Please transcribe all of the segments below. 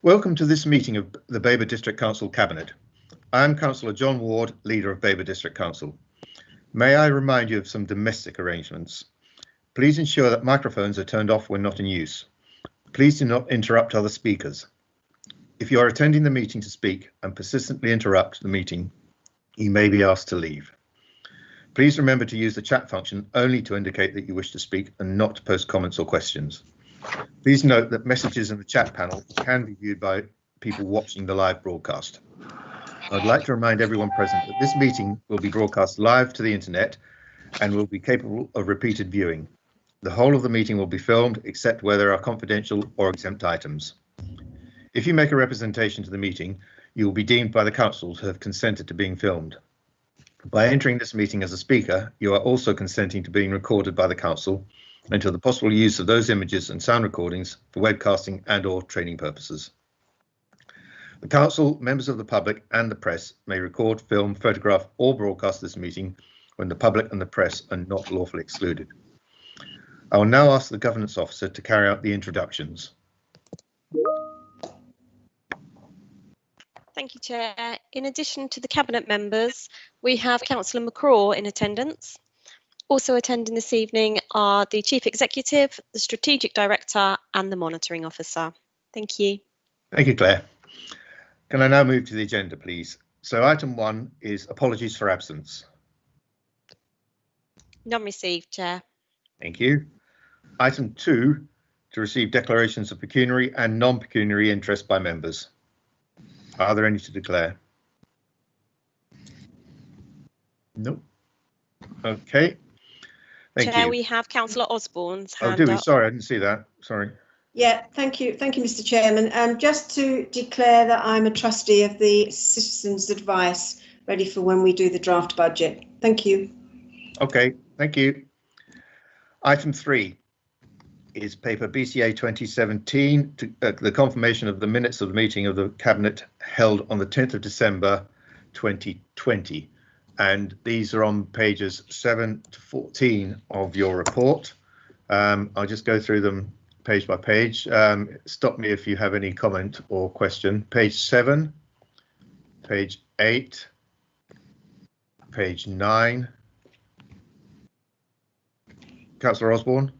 Welcome to this meeting of the Babergh District Council Cabinet. I am Councillor John Ward, leader of Babergh District Council. May I remind you of some domestic arrangements. Please ensure that microphones are turned off when not in use. Please do not interrupt other speakers. If you are attending the meeting to speak and persistently interrupt the meeting, you may be asked to leave. Please remember to use the chat function only to indicate that you wish to speak and not to post comments or questions. Please note that messages in the chat panel can be viewed by people watching the live broadcast. I'd like to remind everyone present that this meeting will be broadcast live to the internet and will be capable of repeated viewing. The whole of the meeting will be filmed except where there are confidential or exempt items. If you make a representation to the meeting, you will be deemed by the council to have consented to being filmed. By entering this meeting as a speaker, you are also consenting to being recorded by the council until the possible use of those images and sound recordings for webcasting and/or training purposes. The council, members of the public and the press may record, film, photograph or broadcast this meeting when the public and the press are not lawfully excluded. I will now ask the governance officer to carry out the introductions. Thank you, Chair. In addition to the Cabinet members, we have Councillor McCraw in attendance. Also attending this evening are the Chief Executive, the Strategic Director and the Monitoring Officer. Thank you. Thank you, Claire. Can I now move to the agenda, please? So item 1 is apologies for absence. None received, Chair. Thank you. Item 2, to receive declarations of pecuniary and non-pecuniary interest by members. Are there any to declare? No. Okay. Thank Chair, you. we have Councillor Osborne's hand Oh, do we? up. Sorry, I didn't see that. Sorry. Yeah, thank you, Mr. Chairman. Just to declare that I'm a trustee of the Citizens' Advice, ready for when we do the draft budget. Thank you. Okay, thank you. Item 3 is paper BCA 2017, the confirmation of the minutes of the meeting of the Cabinet held on the 10th of December 2020. And these are on pages 7 to 14 of your report. I'll just go through them page by page. Stop me if you have any comment or question. Page 7, page 8, page 9. Councillor Osborne.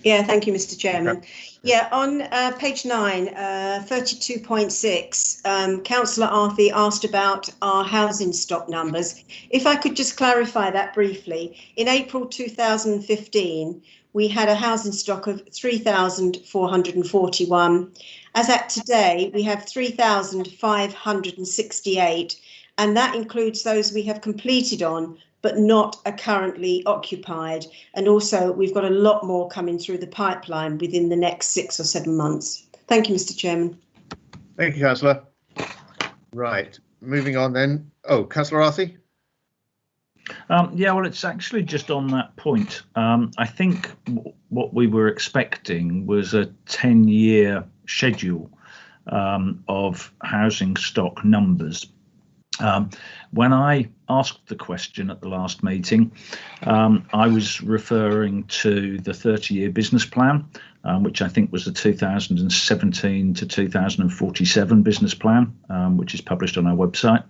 Yeah, thank you, Mr. Chairman. Okay. Yeah, on page 9, 32.6, Councillor Arthey asked about our housing stock numbers. If I could just clarify that briefly. In April 2015, we had a housing stock of 3,441. As at today, we have 3,568, and that includes those we have completed on, but not are currently occupied. And also we've got a lot more coming through the pipeline within the next 6 or 7 months. Thank you, Mr. Chairman. Thank you, Councillor. Right, moving on then. Oh, Councillor Arthey. Yeah, well, it's actually just on that point. I think what we were expecting was a 10-year schedule of housing stock numbers. When I asked the question at the last meeting, I was referring to the 30-year business plan, which I think was the 2017 to 2047 business plan, which is published on our website.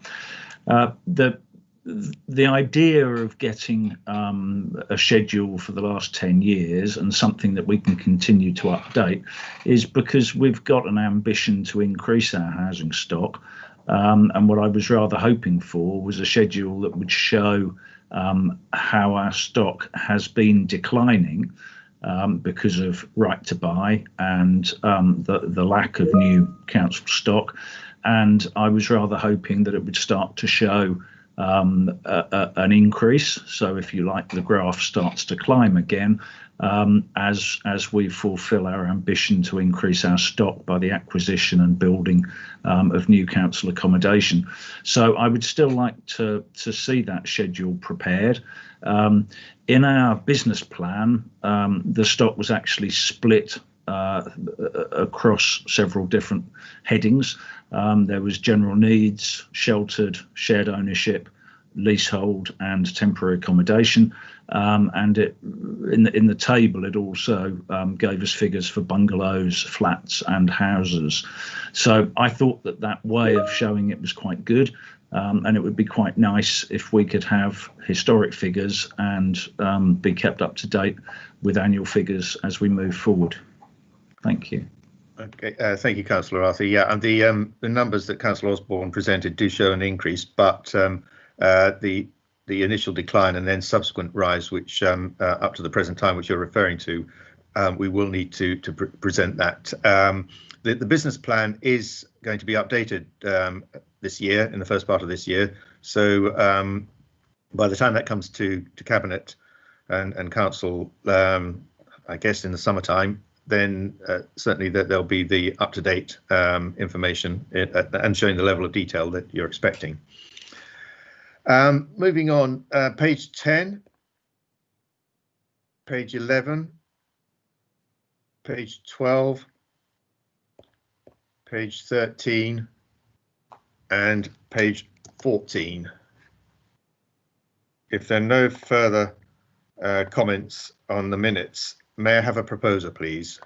The idea of getting a schedule for the last 10 years and something that we can continue to update is because we've got an ambition to increase our housing stock. And what I was rather hoping for was a schedule that would show how our stock has been declining because of right to buy and the lack of new council stock. And I was rather hoping that it would start to show an increase. So if you like, the graph starts to climb again as we fulfil our ambition to increase our stock by the acquisition and building of new council accommodation. So I would still like to see that schedule prepared. In our business plan, the stock was actually split across several different headings. There was general needs, sheltered, shared ownership, leasehold and temporary accommodation, and in the table it also gave us figures for bungalows, flats and houses. So I thought that way of showing it was quite good, and it would be quite nice if we could have historic figures and be kept up to date with annual figures as we move forward. Thank you. Okay, thank you, Councillor Arthur. Yeah, and the numbers that Councillor Osborne presented do show an increase, but the initial decline and then subsequent rise, which up to the present time, which you're referring to, we will need to present that. The business plan is going to be updated this year, in the first part of this year. So by the time that comes to Cabinet and Council, I guess in the summertime, then certainly there'll be the up-to-date information and showing the level of detail that you're expecting. Moving on, page 10, page 11, page 12, page 13, and page 14. If there are no further comments on the minutes, may I have a proposer, please?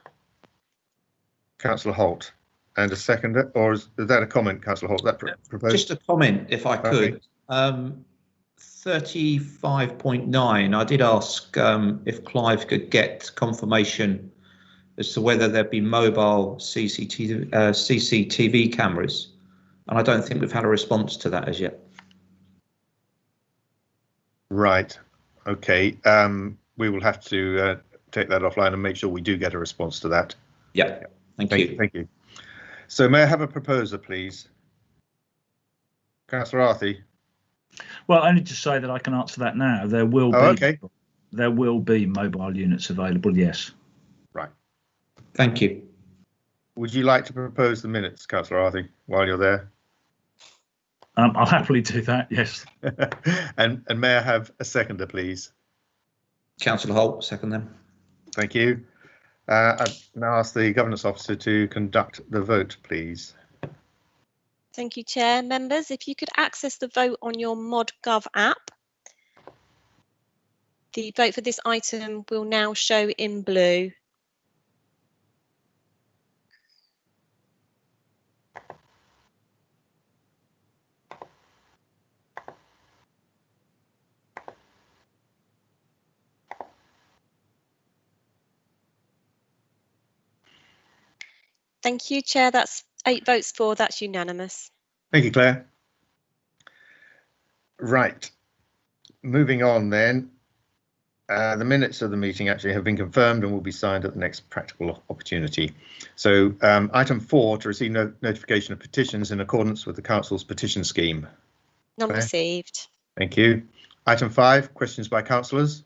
Councillor Holt, and a seconder, or is that a comment, Councillor Holt? That proposed? Just a comment, if I could. Okay. 35.9, I did ask if Clive could get confirmation as to whether there'd be mobile CCTV cameras, and I don't think we've had a response to that as yet. Right. Okay. We will have to take that offline and make sure we do get a response to that. Yeah. Thank you. Thank you. So may I have a proposer, please? Councillor Arthur. Well, only to say that I can answer that now. There will be mobile units available. Yes. Right. Thank you. Would you like to propose the minutes, Councillor Arthur, while you're there? I'll happily do that. Yes. and may I have a seconder, please? Councillor Holt, second then. Thank you. I now ask the Governance Officer to conduct the vote, please. Thank you, Chair. Members, if you could access the vote on your ModGov app. The vote for this item will now show in blue. Thank you, Chair. That's 8 votes for. That's unanimous. Thank you, Claire. Right. Moving on then. The minutes of the meeting actually have been confirmed and will be signed at the next practical opportunity. So item 4, to receive notification of petitions in accordance with the Council's petition scheme. None Claire? received. Thank you. Item 5, questions by councillors.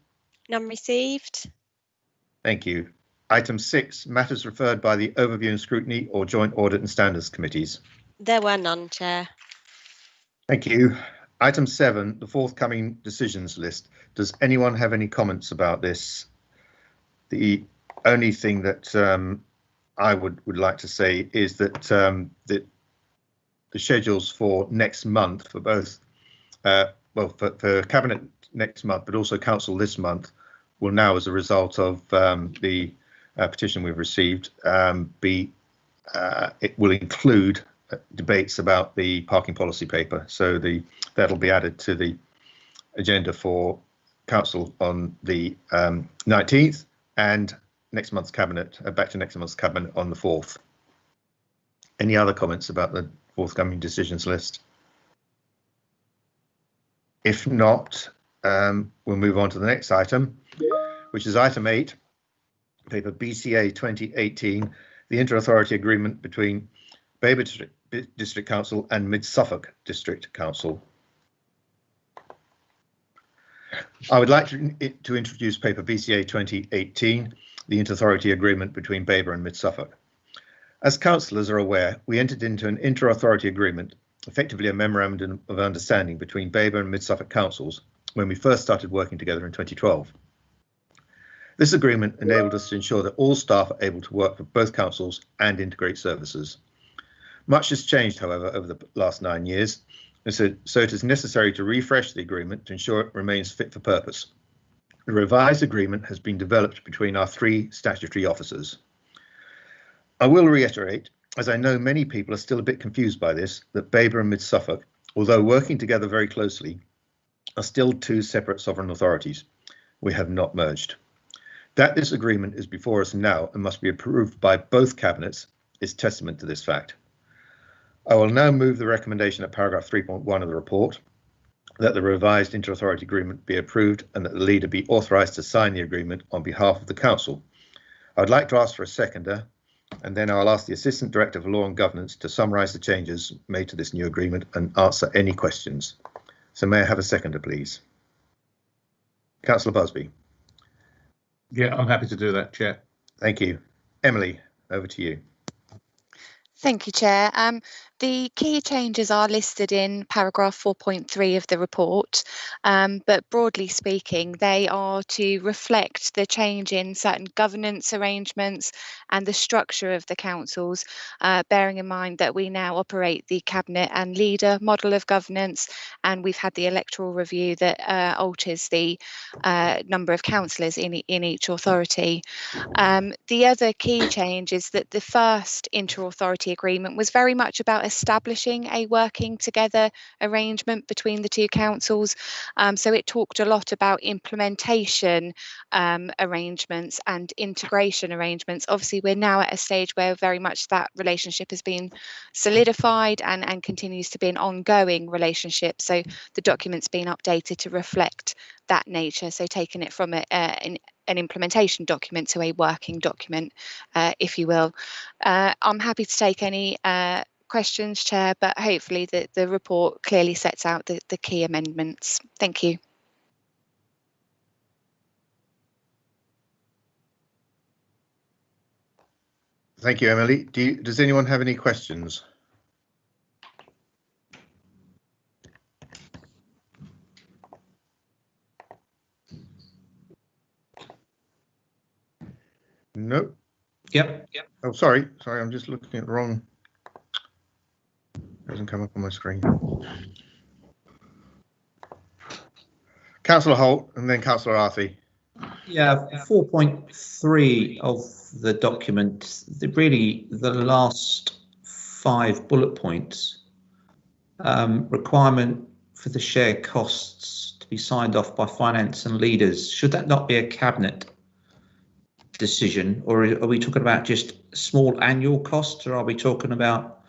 None received. Thank you. Item 6, matters referred by the Overview and Scrutiny or Joint Audit and Standards Committees. There were none, Chair. Thank you. Item 7, the forthcoming decisions list. Does anyone have any comments about this? The only thing that I would like to say is that the schedules for next month for both, for Cabinet next month, but also Council this month, will now, as a result of the petition we've received, it will include debates about the parking policy paper. So that'll be added to the agenda for Council on the 19th and next month's Cabinet, back to next month's Cabinet on the 4th. Any other comments about the forthcoming decisions list? If not, we'll move on to the next item, which is item 8, paper BCA 2018, the inter-authority agreement between Babergh District Council and Mid-Suffolk District Council. I would like to introduce paper BCA 2018, the inter-authority agreement between Babergh and Mid-Suffolk. As councillors are aware, we entered into an inter-authority agreement, effectively a memorandum of understanding between Babergh and Mid-Suffolk councils when we first started working together in 2012. This agreement enabled us to ensure that all staff are able to work for both councils and integrate services. Much has changed, however, over the last 9 years, So it is necessary to refresh the agreement to ensure it remains fit for purpose. The revised agreement has been developed between our 3 statutory officers. I will reiterate, as I know many people are still a bit confused by this, that Babergh and Mid Suffolk, although working together very closely, are still 2 separate sovereign authorities. We have not merged. That this agreement is before us now and must be approved by both cabinets is testament to this fact. I will now move the recommendation at paragraph 3.1 of the report, that the revised inter-authority agreement be approved and that the leader be authorised to sign the agreement on behalf of the council. I'd like to ask for a seconder, and then I'll ask the Assistant Director for Law and Governance to summarise the changes made to this new agreement and answer any questions. So may I have a seconder, please? Councillor Busby. Yeah, I'm happy to do that, Chair. Thank you. Emily, over to you. Thank you, Chair. The key changes are listed in paragraph 4.3 of the report, but broadly speaking, they are to reflect the change in certain governance arrangements and the structure of the councils, bearing in mind that we now operate the cabinet and leader model of governance, and we've had the electoral review that alters the number of councillors in each authority. The other key change is that the first inter-authority agreement was very much about establishing a working together arrangement between the 2 councils. So it talked a lot about implementation arrangements and integration arrangements. Obviously, we're now at a stage where very much that relationship has been solidified and continues to be an ongoing relationship. So the document's been updated to reflect that nature. So taking it from an implementation document to a working document, if you will. I'm happy to take any questions, Chair, but hopefully the report clearly sets out the key amendments. Thank you. Thank you, Emily. Does anyone have any questions? No. Yep. Oh, sorry, I'm just looking at the wrong. Doesn't come up on my screen. Councillor Holt and then Councillor Arthey. Yeah, 4.3 of the document, really the last 5 bullet points, requirement for the shared costs to be signed off by finance and leaders. Should that not be a cabinet decision, or are we talking about just small annual costs, or are we talking about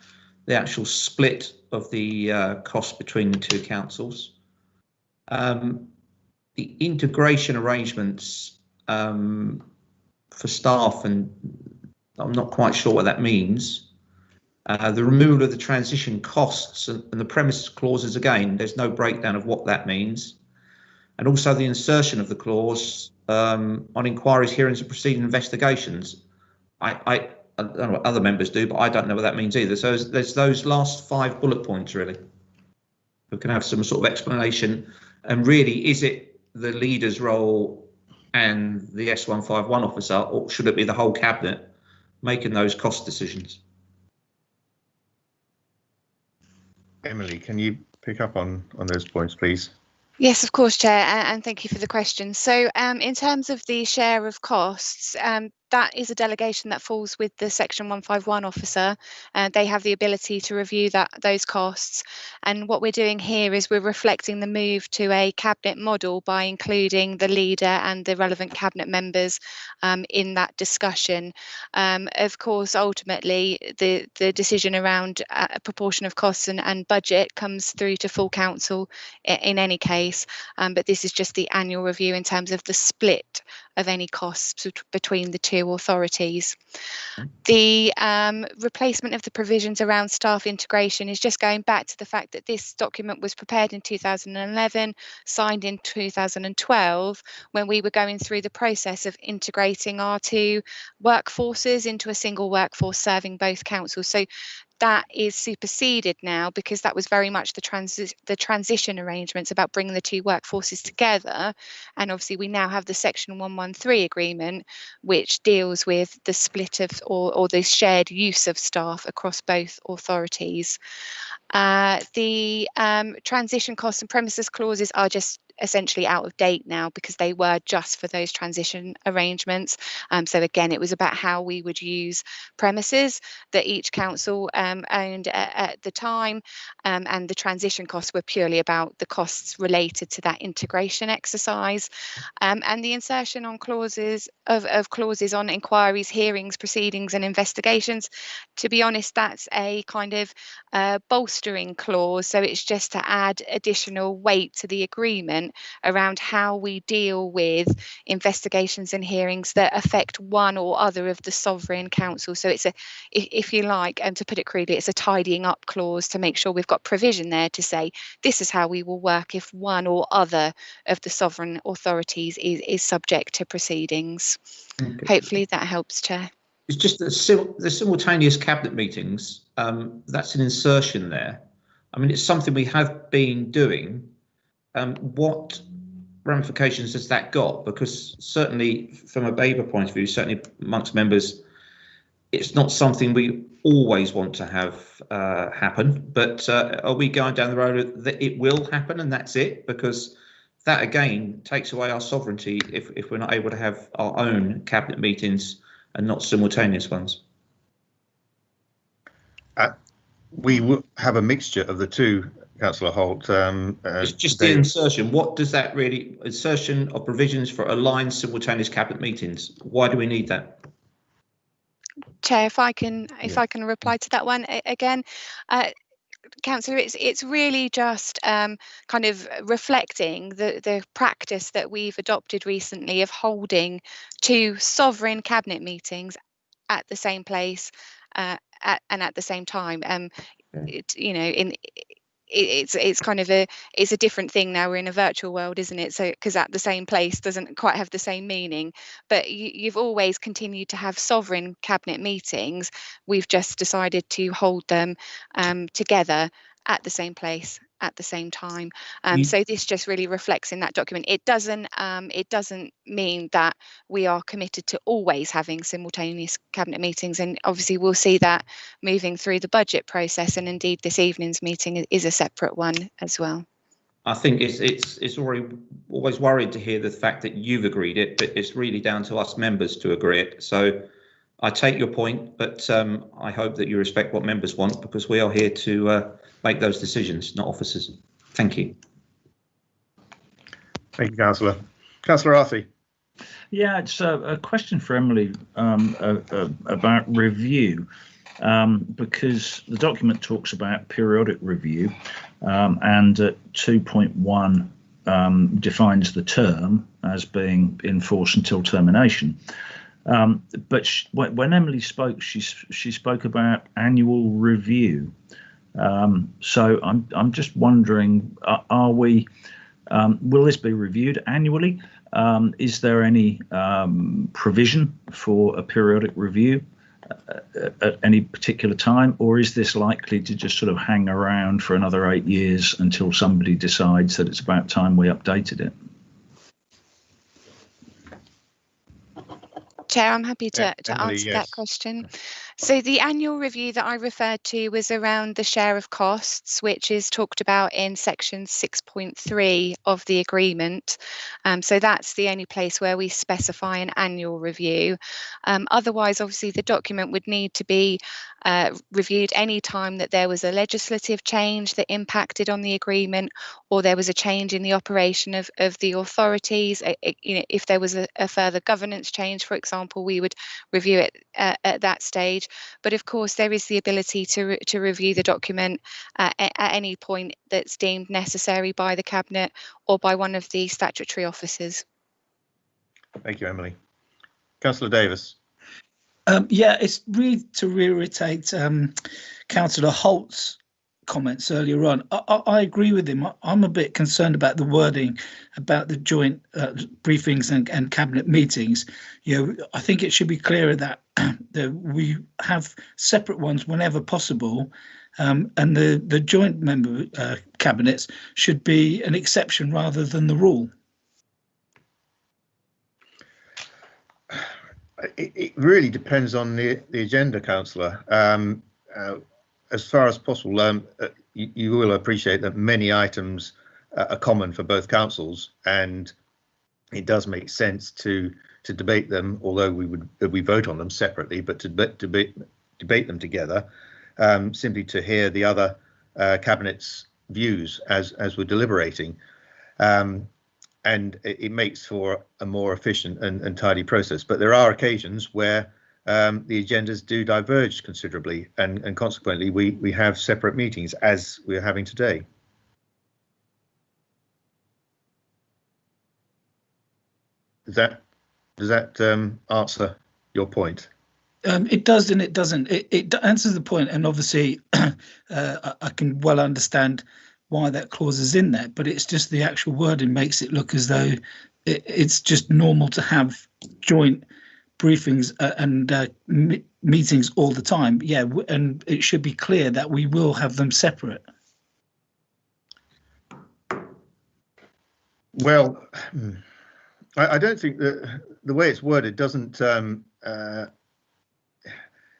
the actual split of the cost between the 2 councils? The integration arrangements for staff, and I'm not quite sure what that means. The removal of the transition costs and the premises clauses, again, there's no breakdown of what that means. And also the insertion of the clause on inquiries, hearings and proceeding investigations. I don't know what other members do, but I don't know what that means either. So there's those last 5 bullet points, really. We can have some sort of explanation. And really, is it the leader's role and the S151 officer, or should it be the whole cabinet making those cost decisions? Emily, can you pick up on those points, please? Yes, of course, Chair, and thank you for the question. So in terms of the share of costs, that is a delegation that falls with the Section 151 officer. They have the ability to review those costs. And what we're doing here is we're reflecting the move to a cabinet model by including the leader and the relevant cabinet members in that discussion. Of course, ultimately, the decision around a proportion of costs and budget comes through to full council in any case. But this is just the annual review in terms of the split of any costs between the 2 authorities. The replacement of the provisions around staff integration is just going back to the fact that this document was prepared in 2011, signed in 2012, when we were going through the process of integrating our 2 workforces into a single workforce serving both councils. So that is superseded now, because that was very much the transition arrangements about bringing the two workforces together. And obviously we now have the Section 113 agreement, which deals with the split of or the shared use of staff across both authorities. The transition costs and premises clauses are just essentially out of date now, because they were just for those transition arrangements. So again, it was about how we would use premises that each council owned at the time, and the transition costs were purely about the costs related to that integration exercise. And the insertion on clauses of clauses on inquiries, hearings, proceedings and investigations, to be honest, that's a kind of bolstering clause. So it's just to add additional weight to the agreement around how we deal with investigations and hearings that affect one or other of the sovereign council. So it's if you like, and to put it crudely, it's a tidying up clause to make sure we've got provision there to say this is how we will work if one or other of the sovereign authorities is subject to proceedings. Okay. Hopefully that helps, Chair. It's just that the simultaneous cabinet meetings, that's an insertion there. I mean, it's something we have been doing. What ramifications has that got? Because certainly from a Babergh point of view, certainly amongst members, it's not something we always want to have happen. But are we going down the road that it will happen and that's it? Because that again takes away our sovereignty if we're not able to have our own cabinet meetings and not simultaneous ones. We will have a mixture of the two, Councillor Holt. It's just the insertion. What does that really, insertion of provisions for aligned simultaneous cabinet meetings? Why do we need that? Chair, if I can reply to that one again. Councillor, it's really just kind of reflecting the practice that we've adopted recently of holding two sovereign cabinet meetings at the same place and at the same time. It's kind of it's a different thing now. We're in a virtual world, isn't it? So because at the same place doesn't quite have the same meaning, but you've always continued to have sovereign cabinet meetings. We've just decided to hold them together at the same place at the same time. So this just really reflects in that document. It doesn't mean that we are committed to always having simultaneous cabinet meetings, and obviously we'll see that moving through the budget process, and indeed this evening's meeting is a separate one as well. I think it's always worried to hear the fact that you've agreed it, but it's really down to us members to agree it. So I take your point, but I hope that you respect what members want, because we are here to make those decisions, not officers. Thank you. Thank you, Councillor. Councillor Arthey. Yeah, it's a question for Emily about review, because the document talks about periodic review, and 2.1 defines the term as being in force until termination. But when Emily spoke, she spoke about annual review. So I'm just wondering, are we? Will this be reviewed annually? Is there any provision for a periodic review at any particular time, or is this likely to just sort of hang around for another 8 years until somebody decides that it's about time we updated it? Chair, I'm happy to Emily, answer yes. that question. So the annual review that I referred to was around the share of costs, which is talked about in section 6.3 of the agreement. So that's the only place where we specify an annual review. Otherwise, obviously, the document would need to be reviewed any time that there was a legislative change that impacted on the agreement, or there was a change in the operation of the authorities. If there was a further governance change, for example, we would review it at that stage. But of course, there is the ability to review the document at any point that's deemed necessary by the Cabinet or by one of the statutory officers. Thank you, Emily. Councillor Davis. Yeah, it's really to reiterate Councillor Holt's comments earlier on. I agree with him. I'm a bit concerned about the wording about the joint briefings and cabinet meetings. I think it should be clearer that we have separate ones whenever possible, and the joint member cabinets should be an exception rather than the rule. It really depends on the agenda, Councillor. As far as possible, you will appreciate that many items are common for both councils, and it does make sense to debate them, although we vote on them separately, but to debate them together, simply to hear the other cabinet's views as we're deliberating. And it makes for a more efficient and tidy process. But there are occasions where the agendas do diverge considerably, and consequently we have separate meetings, as we're having today. Does that answer your point? It does and it doesn't. It answers the point, and obviously I can well understand why that clause is in there, but it's just the actual wording makes it look as though it's just normal to have joint briefings and meetings all the time. Yeah, and it should be clear that we will have them separate. Well, I don't think that the way it's worded doesn't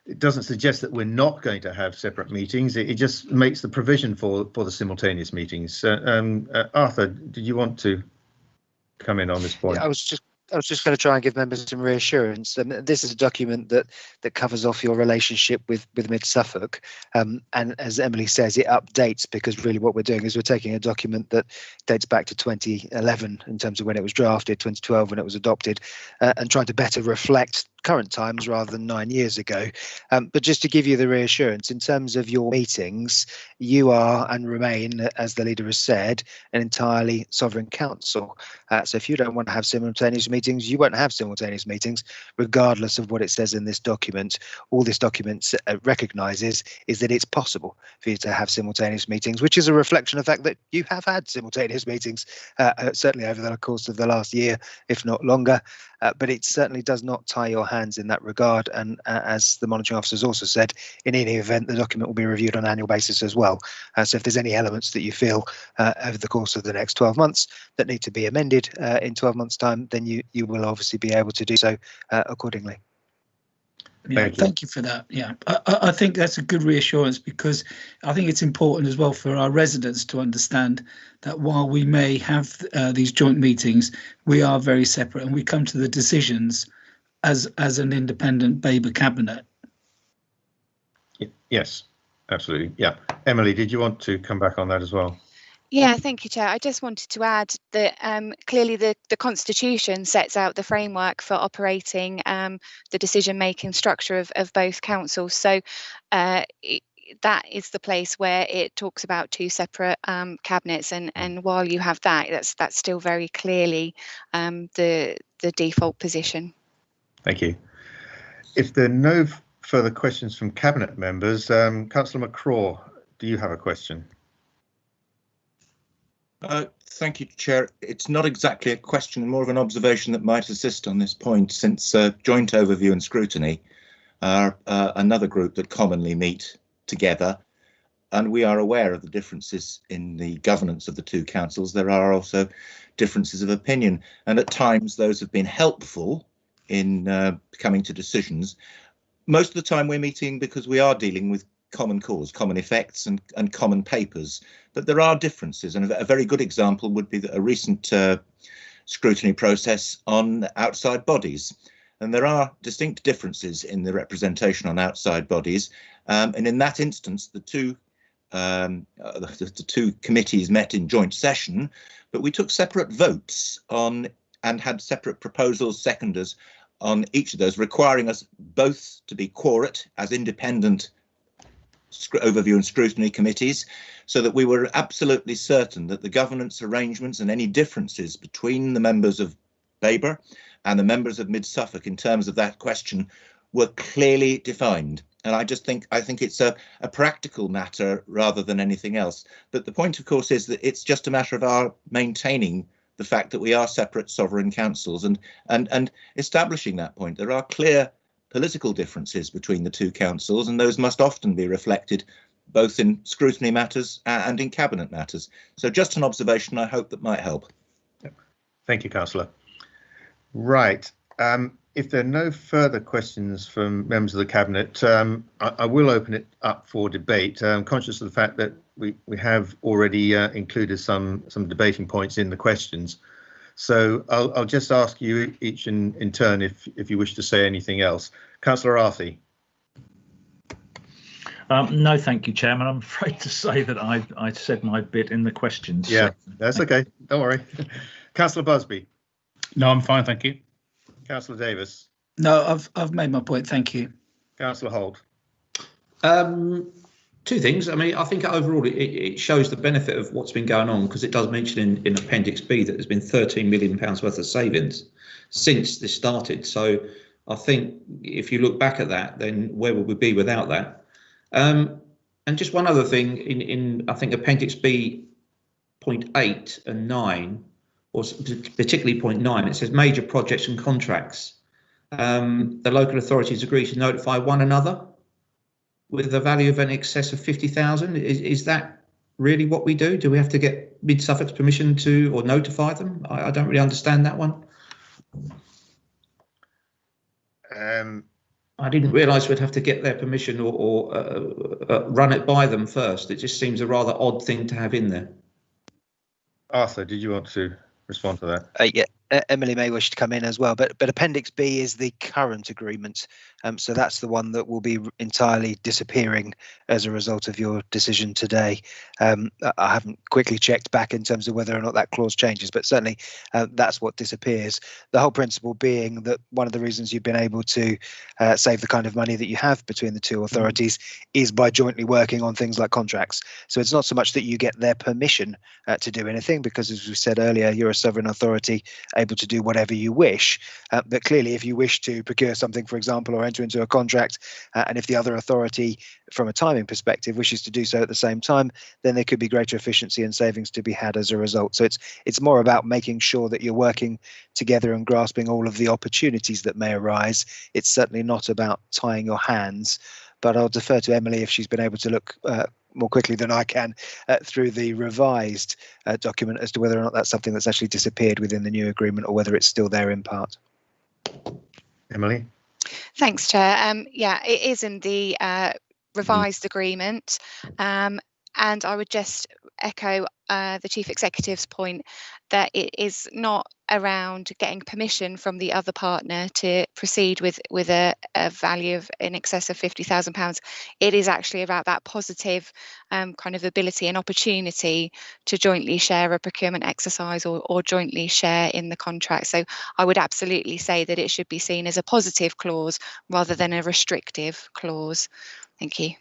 it doesn't suggest that we're not going to have separate meetings. It just makes the provision for the simultaneous meetings. Arthur, did you want to come in on this point? Yeah, I was just going to try and give members some reassurance. This is a document that covers off your relationship with Mid Suffolk, and as Emily says, it updates, because really what we're doing is we're taking a document that dates back to 2011 in terms of when it was drafted, 2012 when it was adopted, and trying to better reflect current times rather than 9 years ago. But just to give you the reassurance, in terms of your meetings, you are and remain, as the leader has said, an entirely sovereign council. So if you don't want to have simultaneous meetings, you won't have simultaneous meetings, regardless of what it says in this document. All this document recognises is that it's possible for you to have simultaneous meetings, which is a reflection of the fact that you have had simultaneous meetings, certainly over the course of the last year, if not longer. But it certainly does not tie your hands in that regard. And as the monitoring officers also said, in any event, the document will be reviewed on an annual basis as well. So if there's any elements that you feel over the course of the next 12 months that need to be amended in 12 months' time, then you will obviously be able to do so accordingly. Yeah, thank you for that. Yeah, I think that's a good reassurance, because I think it's important as well for our residents to understand that while we may have these joint meetings, we are very separate, and we come to the decisions as an independent Babergh cabinet. Yes, absolutely. Yeah, Emily, did you want to come back on that as well? Yeah, thank you, Chair. I just wanted to add that clearly the Constitution sets out the framework for operating the decision-making structure of both councils. So that is the place where it talks about two separate cabinets, and while you have that, that's still very clearly the default position. Thank you. If there are no further questions from cabinet members, Councillor McCraw, do you have a question? Thank you, Chair. It's not exactly a question, more of an observation that might assist on this point, since joint overview and scrutiny are another group that commonly meet together, and we are aware of the differences in the governance of the two councils. There are also differences of opinion, and at times those have been helpful in coming to decisions. Most of the time we're meeting because we are dealing with common cause, common effects and common papers, but there are differences, and a very good example would be a recent scrutiny process on outside bodies, and there are distinct differences in the representation on outside bodies, and in that instance the two committees met in joint session, but we took separate votes on and had separate proposals, seconders on each of those, requiring us both to be quorate as independent overview and scrutiny committees, so that we were absolutely certain that the governance arrangements and any differences between the members of Babergh and the members of Mid Suffolk in terms of that question were clearly defined And I think it's a practical matter rather than anything else. But the point, of course, is that it's just a matter of our maintaining the fact that we are separate sovereign councils and establishing that point. There are clear political differences between the two councils, and those must often be reflected both in scrutiny matters and in cabinet matters. So just an observation I hope that might help. Thank you, Councillor. Right. If there are no further questions from members of the Cabinet, I will open it up for debate. I'm conscious of the fact that we have already included some debating points in the questions. So I'll just ask you each in turn if you wish to say anything else. Councillor Arthey. No, thank you, Chairman. I'm afraid to say that I said my bit in the questions. Yeah, so that's okay. Don't worry. Councillor Busby. No, I'm fine, thank you. Councillor Davis. No, I've made my point. Thank you. Councillor Holt. Two things. I mean, I think overall it shows the benefit of what's been going on, because it does mention in Appendix B that there's been £13 million worth of savings since this started. So I think if you look back at that, then where would we be without that? And just one other thing, in I think Appendix B, point 8 and 9, or particularly point 9, it says major projects and contracts. The local authorities agree to notify one another with a value of in excess of 50,000. Is that really what we do? Do we have to get Mid Suffolk's permission to or notify them? I don't really understand that one. I didn't realise we'd have to get their permission or run it by them first. It just seems a rather odd thing to have in there. Arthur, did you want to respond to that? Yeah, Emily may wish to come in as well, but Appendix B is the current agreement, so that's the one that will be entirely disappearing as a result of your decision today. I haven't quickly checked back in terms of whether or not that clause changes, but certainly that's what disappears. The whole principle being that one of the reasons you've been able to save the kind of money that you have between the two authorities is by jointly working on things like contracts. So it's not so much that you get their permission to do anything, because as we said earlier, you're a sovereign authority able to do whatever you wish. But clearly, if you wish to procure something, for example, or enter into a contract, and if the other authority, from a timing perspective, wishes to do so at the same time, then there could be greater efficiency and savings to be had as a result. So it's more about making sure that you're working together and grasping all of the opportunities that may arise. It's certainly not about tying your hands. But I'll defer to Emily if she's been able to look more quickly than I can through the revised document as to whether or not that's something that's actually disappeared within the new agreement or whether it's still there in part. Emily? Thanks, Chair. Yeah, it is in the revised agreement. And I would just echo the Chief Executive's point that it is not around getting permission from the other partner to proceed with a value of in excess of £50,000. It is actually about that positive kind of ability and opportunity to jointly share a procurement exercise or jointly share in the contract. So I would absolutely say that it should be seen as a positive clause rather than a restrictive clause. Thank you.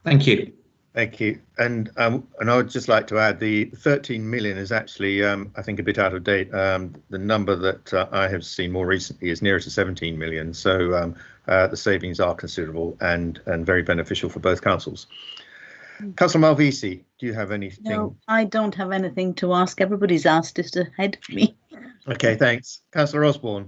Thank you. Thank you. And I would just like to add the 13 million is actually, I think, a bit out of date. The number that I have seen more recently is nearer to 17 million. So the savings are considerable and very beneficial for both councils. Councillor Malvisi, do you have anything? No, I don't have anything to ask. Everybody's asked us ahead of me. Okay, thanks. Councillor Osborne.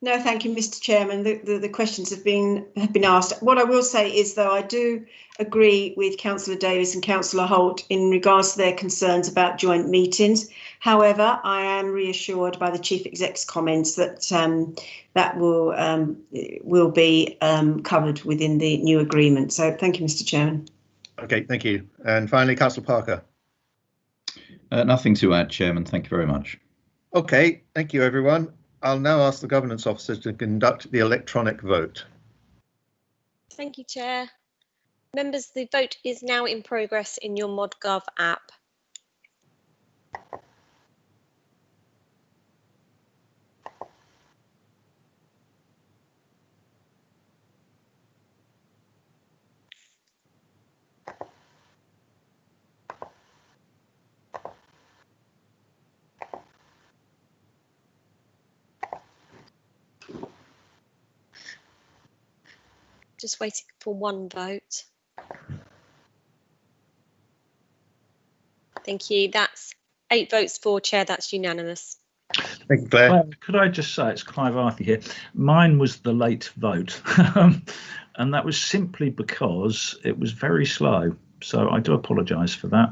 No, thank you, Mr. Chairman. The questions have been asked. What I will say is, though, I do agree with Councillor Davis and Councillor Holt in regards to their concerns about joint meetings. However, I am reassured by the Chief Exec's comments that that will be covered within the new agreement. So thank you, Mr. Chairman. Okay, thank you. And finally, Councillor Parker. Nothing to add, Chairman. Thank you very much. Okay, thank you, everyone. I'll now ask the Governance Officer to conduct the electronic vote. Thank you, Chair. Members, the vote is now in progress in your ModGov app. Just waiting for one vote. Thank you. That's 8 votes for, Chair. That's unanimous. Thank you, Claire. Could I just say, it's Clive Arthur here. Mine was the late vote, and that was simply because it was very slow. So I do apologise for that.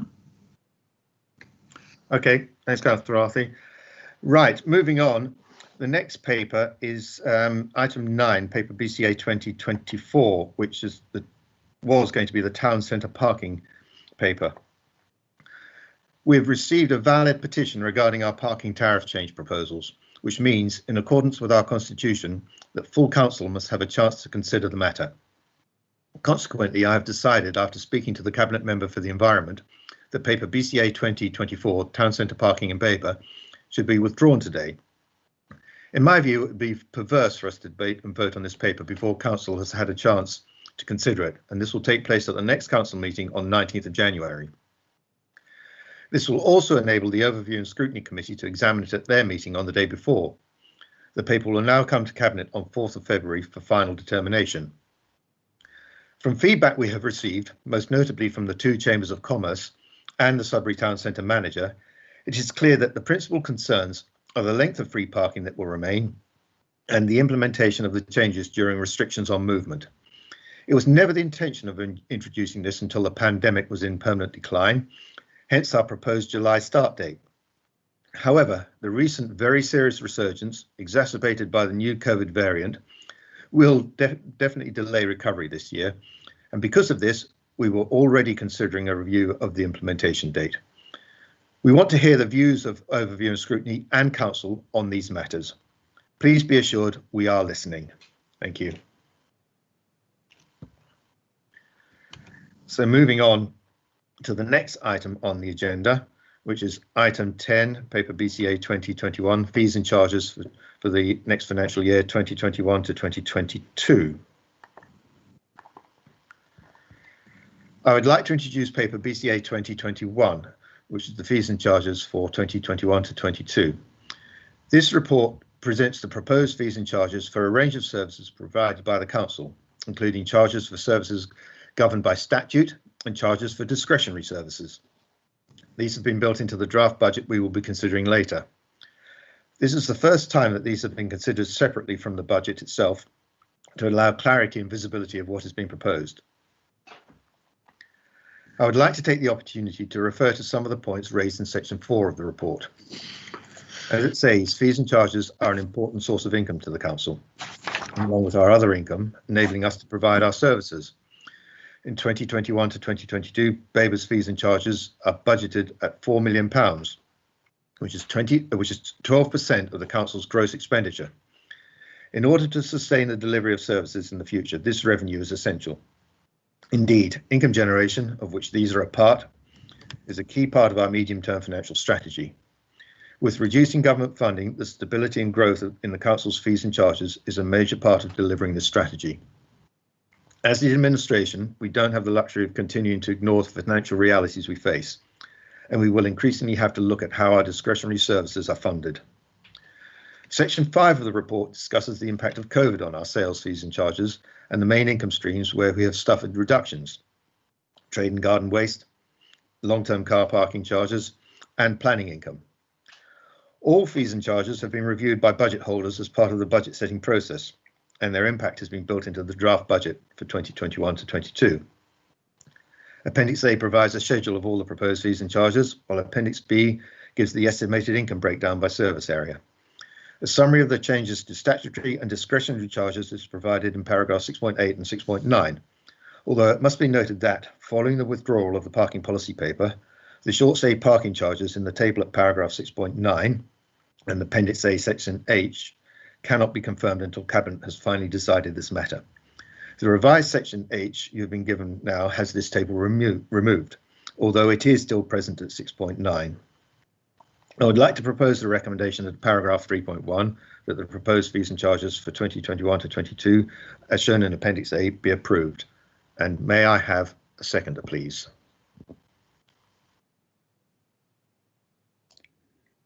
Okay, thanks, Councillor Arthur. Right, moving on. The next paper is item 9, paper BCA 2024, which is was going to be the town centre parking paper. We've received a valid petition regarding our parking tariff change proposals, which means, in accordance with our constitution, that full council must have a chance to consider the matter. Consequently, I have decided, after speaking to the Cabinet Member for the Environment, that paper BCA 2024, town centre parking in Babergh, should be withdrawn today. In my view, it would be perverse for us to debate and vote on this paper before council has had a chance to consider it, and this will take place at the next council meeting on 19th of January. This will also enable the Overview and Scrutiny Committee to examine it at their meeting on the day before. The paper will now come to Cabinet on 4th of February for final determination. From feedback we have received, most notably from the 2 Chambers of Commerce and the Sudbury Town Centre manager, it is clear that the principal concerns are the length of free parking that will remain and the implementation of the changes during restrictions on movement. It was never the intention of introducing this until the pandemic was in permanent decline, hence our proposed July start date. However, the recent very serious resurgence, exacerbated by the new COVID variant, will definitely delay recovery this year, and because of this, we were already considering a review of the implementation date. We want to hear the views of Overview and Scrutiny and Council on these matters. Please be assured we are listening. Thank you. So moving on to the next item on the agenda, which is item 10, paper BCA 2021, fees and charges for the next financial year 2021 to 2022. I would like to introduce paper BCA 2021, which is the fees and charges for 2021 to 22. This report presents the proposed fees and charges for a range of services provided by the Council, including charges for services governed by statute and charges for discretionary services. These have been built into the draft budget we will be considering later. This is the first time that these have been considered separately from the budget itself to allow clarity and visibility of what is being proposed. I would like to take the opportunity to refer to some of the points raised in section 4 of the report. As it says, fees and charges are an important source of income to the Council, along with our other income, enabling us to provide our services. In 2021 to 2022, Babergh's fees and charges are budgeted at £4 million, which is 12% of the Council's gross expenditure. In order to sustain the delivery of services in the future, this revenue is essential. Indeed, income generation, of which these are a part, is a key part of our medium-term financial strategy. With reducing government funding, the stability and growth in the Council's fees and charges is a major part of delivering this strategy. As the administration, we don't have the luxury of continuing to ignore the financial realities we face, and we will increasingly have to look at how our discretionary services are funded. Section 5 of the report discusses the impact of COVID on our sales fees and charges and the main income streams where we have suffered reductions: trade and garden waste, long-term car parking charges, and planning income. All fees and charges have been reviewed by budget holders as part of the budget setting process, and their impact has been built into the draft budget for 2021 to 22. Appendix A provides a schedule of all the proposed fees and charges, while Appendix B gives the estimated income breakdown by service area. A summary of the changes to statutory and discretionary charges is provided in paragraph 6.8 and 6.9, although it must be noted that, following the withdrawal of the parking policy paper, the short stay parking charges in the table at paragraph 6.9 and Appendix A section H cannot be confirmed until Cabinet has finally decided this matter. The revised section H you have been given now has this table removed, although it is still present at 6.9. I would like to propose the recommendation of paragraph 3.1 that the proposed fees and charges for 2021 to 22, as shown in Appendix A, be approved. And may I have a seconder, please?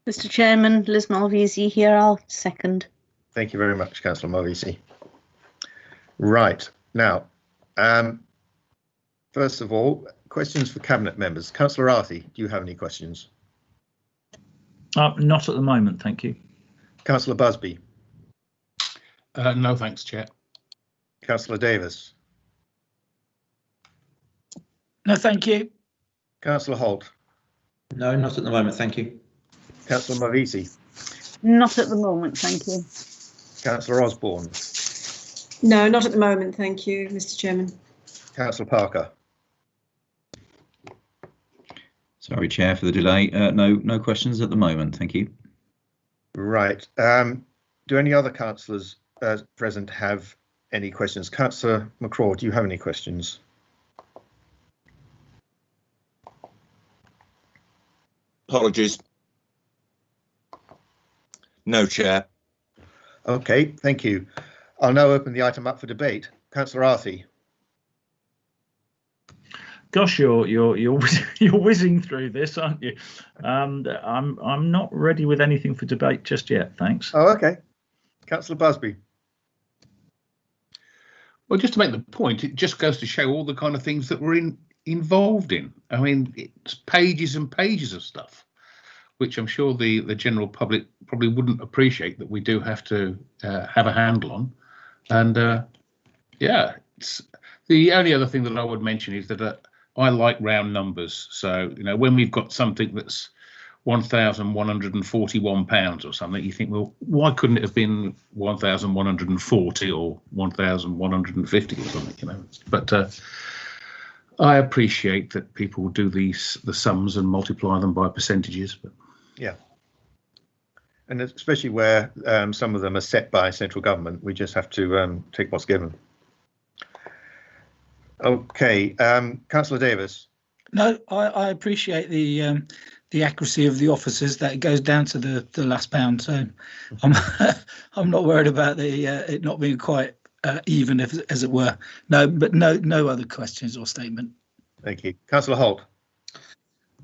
Mr. Chairman, Liz Malvisi here. I'll second. Thank you very much, Councillor Malvisi. Right, Now, first of all, questions for Cabinet members. Councillor Arthey, do you have any questions? Not at the moment, thank you. Councillor Busby. No, thanks, Chair. Councillor Davis. No, thank you. Councillor Holt. No, not at the moment, thank you. Councillor Mavisi. Not at the moment, thank you. Councillor Osborne. No, not at the moment, thank you, Mr. Chairman. Councillor Parker. Sorry, Chair, for the delay. No questions at the moment. Thank you. Right. Do any other councillors present have any questions? Councillor McCraw, do you have any questions? Apologies. No, Chair. OK, thank you. I'll now open the item up for debate. Councillor Arthey. Gosh, you're whizzing through this, aren't you? I'm not ready with anything for debate just yet, thanks. Oh, OK. Councillor Busby. Well, just to make the point, it just goes to show all the kind of things that we're involved in. I mean, it's pages and pages of stuff, which I'm sure the general public probably wouldn't appreciate that we do have to have a handle on. And yeah, it's the only other thing that I would mention is that I like round numbers. So, you know, when we've got something that's £1,141 or something, you think, well, why couldn't it have been 1,140 or 1,150 or something, you know? But I appreciate that people do the sums and multiply them by percentages. But yeah, and especially where some of them are set by central government, we just have to take what's given. OK, Councillor Davis. No, I appreciate the accuracy of the officers, that it goes down to the last pound. So I'm not worried about it not being quite even, as it were. No, but no other questions or statement. Thank you. Councillor Holt.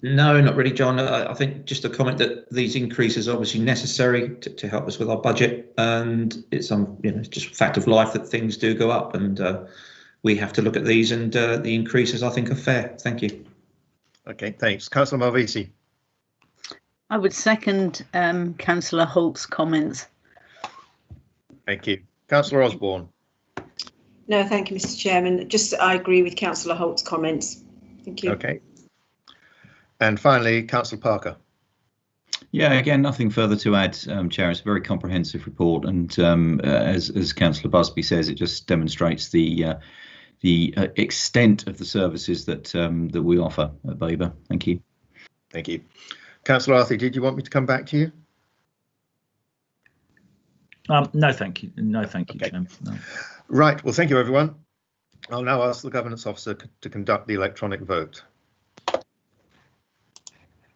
No, not really, John. I think just a comment that these increases are obviously necessary to help us with our budget, and it's it's just a fact of life that things do go up, and we have to look at these, and the increases I think are fair. Thank you. OK, thanks. Councillor Malvisi. I would second Councillor Holt's comments. Thank you. Councillor Osborne. No, thank you, Mr. Chairman. I agree with Councillor Holt's comments. Thank you. OK. And finally, Councillor Parker. Yeah, again, nothing further to add, Chair. It's a very comprehensive report, and as Councillor Busby says, it just demonstrates the extent of the services that we offer at Babergh. Thank you. Thank you. Councillor Arthey, did you want me to come back to you? No, thank you. No, thank you, Okay. Chair. No. Right. Well, thank you, everyone. I'll now ask the Governance Officer to conduct the electronic vote.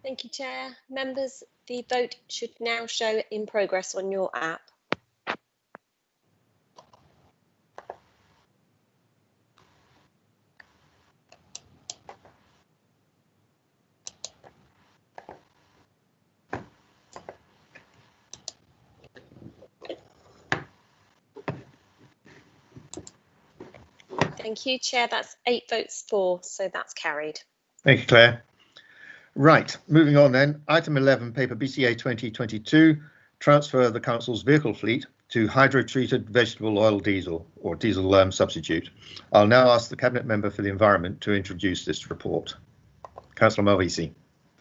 Thank you, Chair. Members, the vote should now show in progress on your app. Thank you, Chair. That's 8 votes for, so that's carried. Thank you, Claire. Right, moving on then. Item 11, paper BCA 2022, transfer the Council's vehicle fleet to hydro-treated vegetable oil diesel or diesel substitute. I'll now ask the Cabinet Member for the Environment to introduce this report. Councillor Malvisi.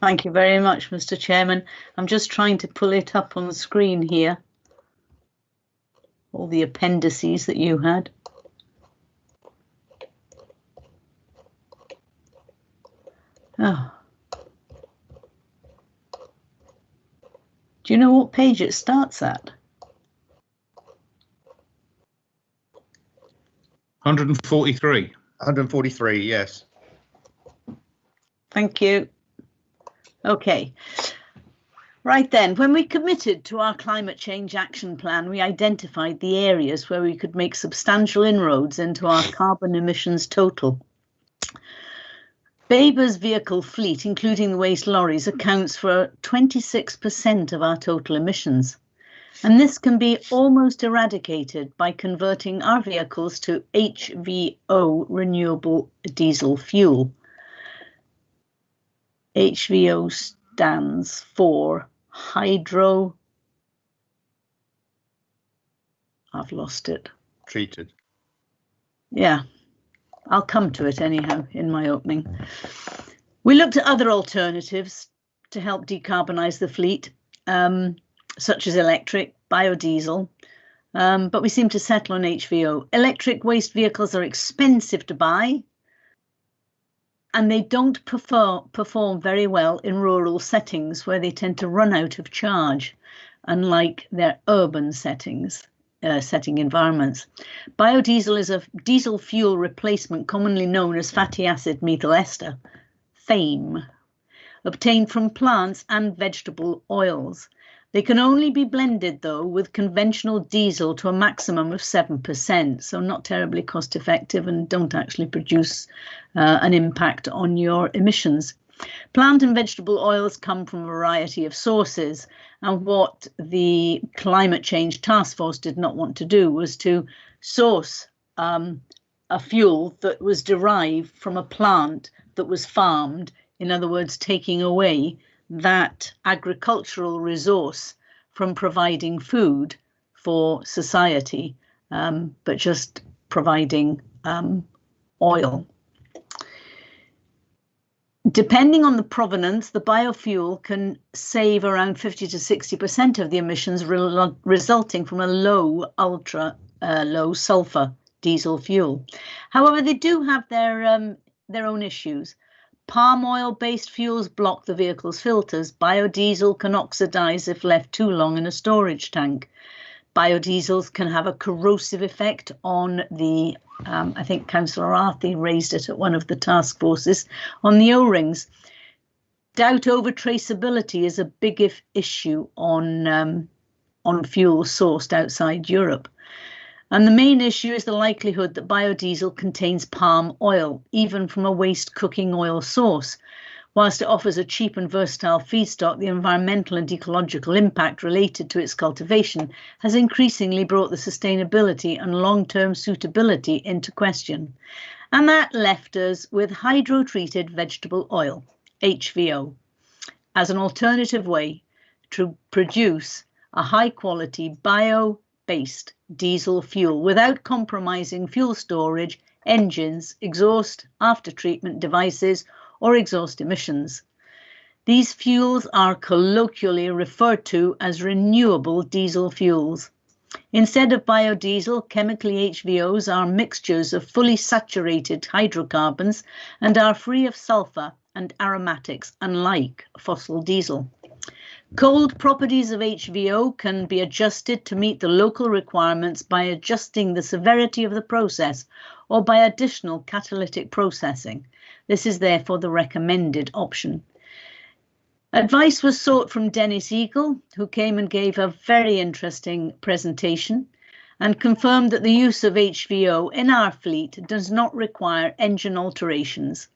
Thank you very much, Mr. Chairman. I'm just trying to pull it up on the screen here. All the appendices that you had. Oh. Do you know what page it starts at? 143. 143, yes. Thank you. Okay. Right then, when we committed to our climate change action plan, we identified the areas where we could make substantial inroads into our carbon emissions total. Babergh's vehicle fleet, including the waste lorries, accounts for 26% of our total emissions. And this can be almost eradicated by converting our vehicles to HVO, renewable diesel fuel. HVO stands for hydro. I've lost it. Treated. Yeah, I'll come to it anyhow in my opening. We looked at other alternatives to help decarbonise the fleet, such as electric, biodiesel, but we seem to settle on HVO. Electric waste vehicles are expensive to buy, and they don't perform very well in rural settings where they tend to run out of charge, unlike their urban setting environments. Biodiesel is a diesel fuel replacement commonly known as fatty acid methyl ester, FAME, obtained from plants and vegetable oils. They can only be blended, though, with conventional diesel to a maximum of 7%, so not terribly cost effective and don't actually produce an impact on your emissions. Plant and vegetable oils come from a variety of sources, and what the Climate Change Task Force did not want to do was to source a fuel that was derived from a plant that was farmed, in other words, taking away that agricultural resource from providing food for society, but just providing oil. Depending on the provenance, the biofuel can save around 50 to 60% of the emissions resulting from a low sulfur diesel fuel. However, they do have their own issues. Palm oil-based fuels block the vehicle's filters. Biodiesel can oxidize if left too long in a storage tank. Biodiesels can have a corrosive effect on the, I think Councillor Arthey raised it at one of the task forces, on the O-rings. Doubt over traceability is a big issue on fuel sourced outside Europe. And the main issue is the likelihood that biodiesel contains palm oil, even from a waste cooking oil source. Whilst it offers a cheap and versatile feedstock, the environmental and ecological impact related to its cultivation has increasingly brought the sustainability and long-term suitability into question. And that left us with hydro-treated vegetable oil, HVO, as an alternative way to produce a high-quality bio-based diesel fuel without compromising fuel storage, engines, exhaust, after-treatment devices, or exhaust emissions. These fuels are colloquially referred to as renewable diesel fuels. Instead of biodiesel, chemically HVOs are mixtures of fully saturated hydrocarbons and are free of sulfur and aromatics, unlike fossil diesel. Cold properties of HVO can be adjusted to meet the local requirements by adjusting the severity of the process or by additional catalytic processing. This is therefore the recommended option. Advice was sought from Dennis Eagle, who came and gave a very interesting presentation and confirmed that the use of HVO in our fleet does not require engine alterations.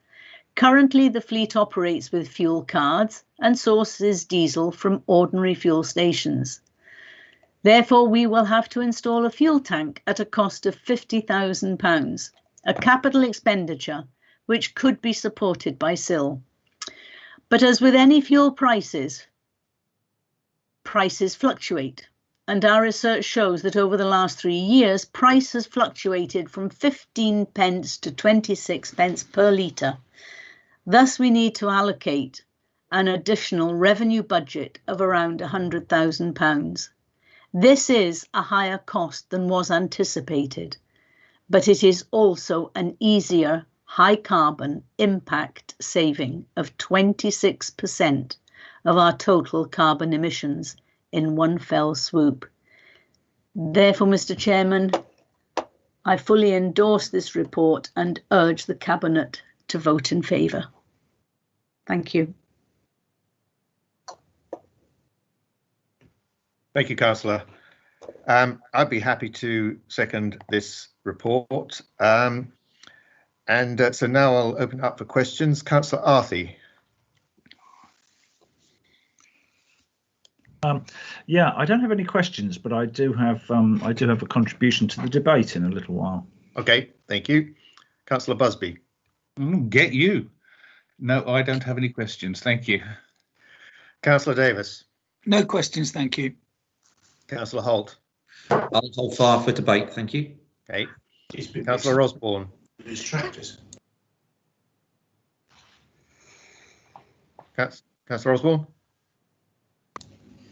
Currently, the fleet operates with fuel cards and sources diesel from ordinary fuel stations. Therefore, we will have to install a fuel tank at a cost of £50,000, a capital expenditure which could be supported by SIL. But as with any fuel prices fluctuate, and our research shows that over the last 3 years, price has fluctuated from 15 pence to 26 pence per litre. Thus, we need to allocate an additional revenue budget of around £100,000. This is a higher cost than was anticipated, but it is also an easier high carbon impact saving of 26% of our total carbon emissions in one fell swoop. Therefore, Mr. Chairman, I fully endorse this report and urge the Cabinet to vote in favour. Thank you. Thank you, Councillor. I'd be happy to second this report. So now I'll open up for questions. Councillor Arthey. Yeah, I don't have any questions, but I do have a contribution to the debate in a little while. Okay, thank you. Councillor Busby. Get you. No, I don't have any questions. Thank you. Councillor Davis. No questions, thank you. Councillor Holt. I'll hold fire for debate. Thank you. Okay. Councillor Osborne. Councillor Osborne.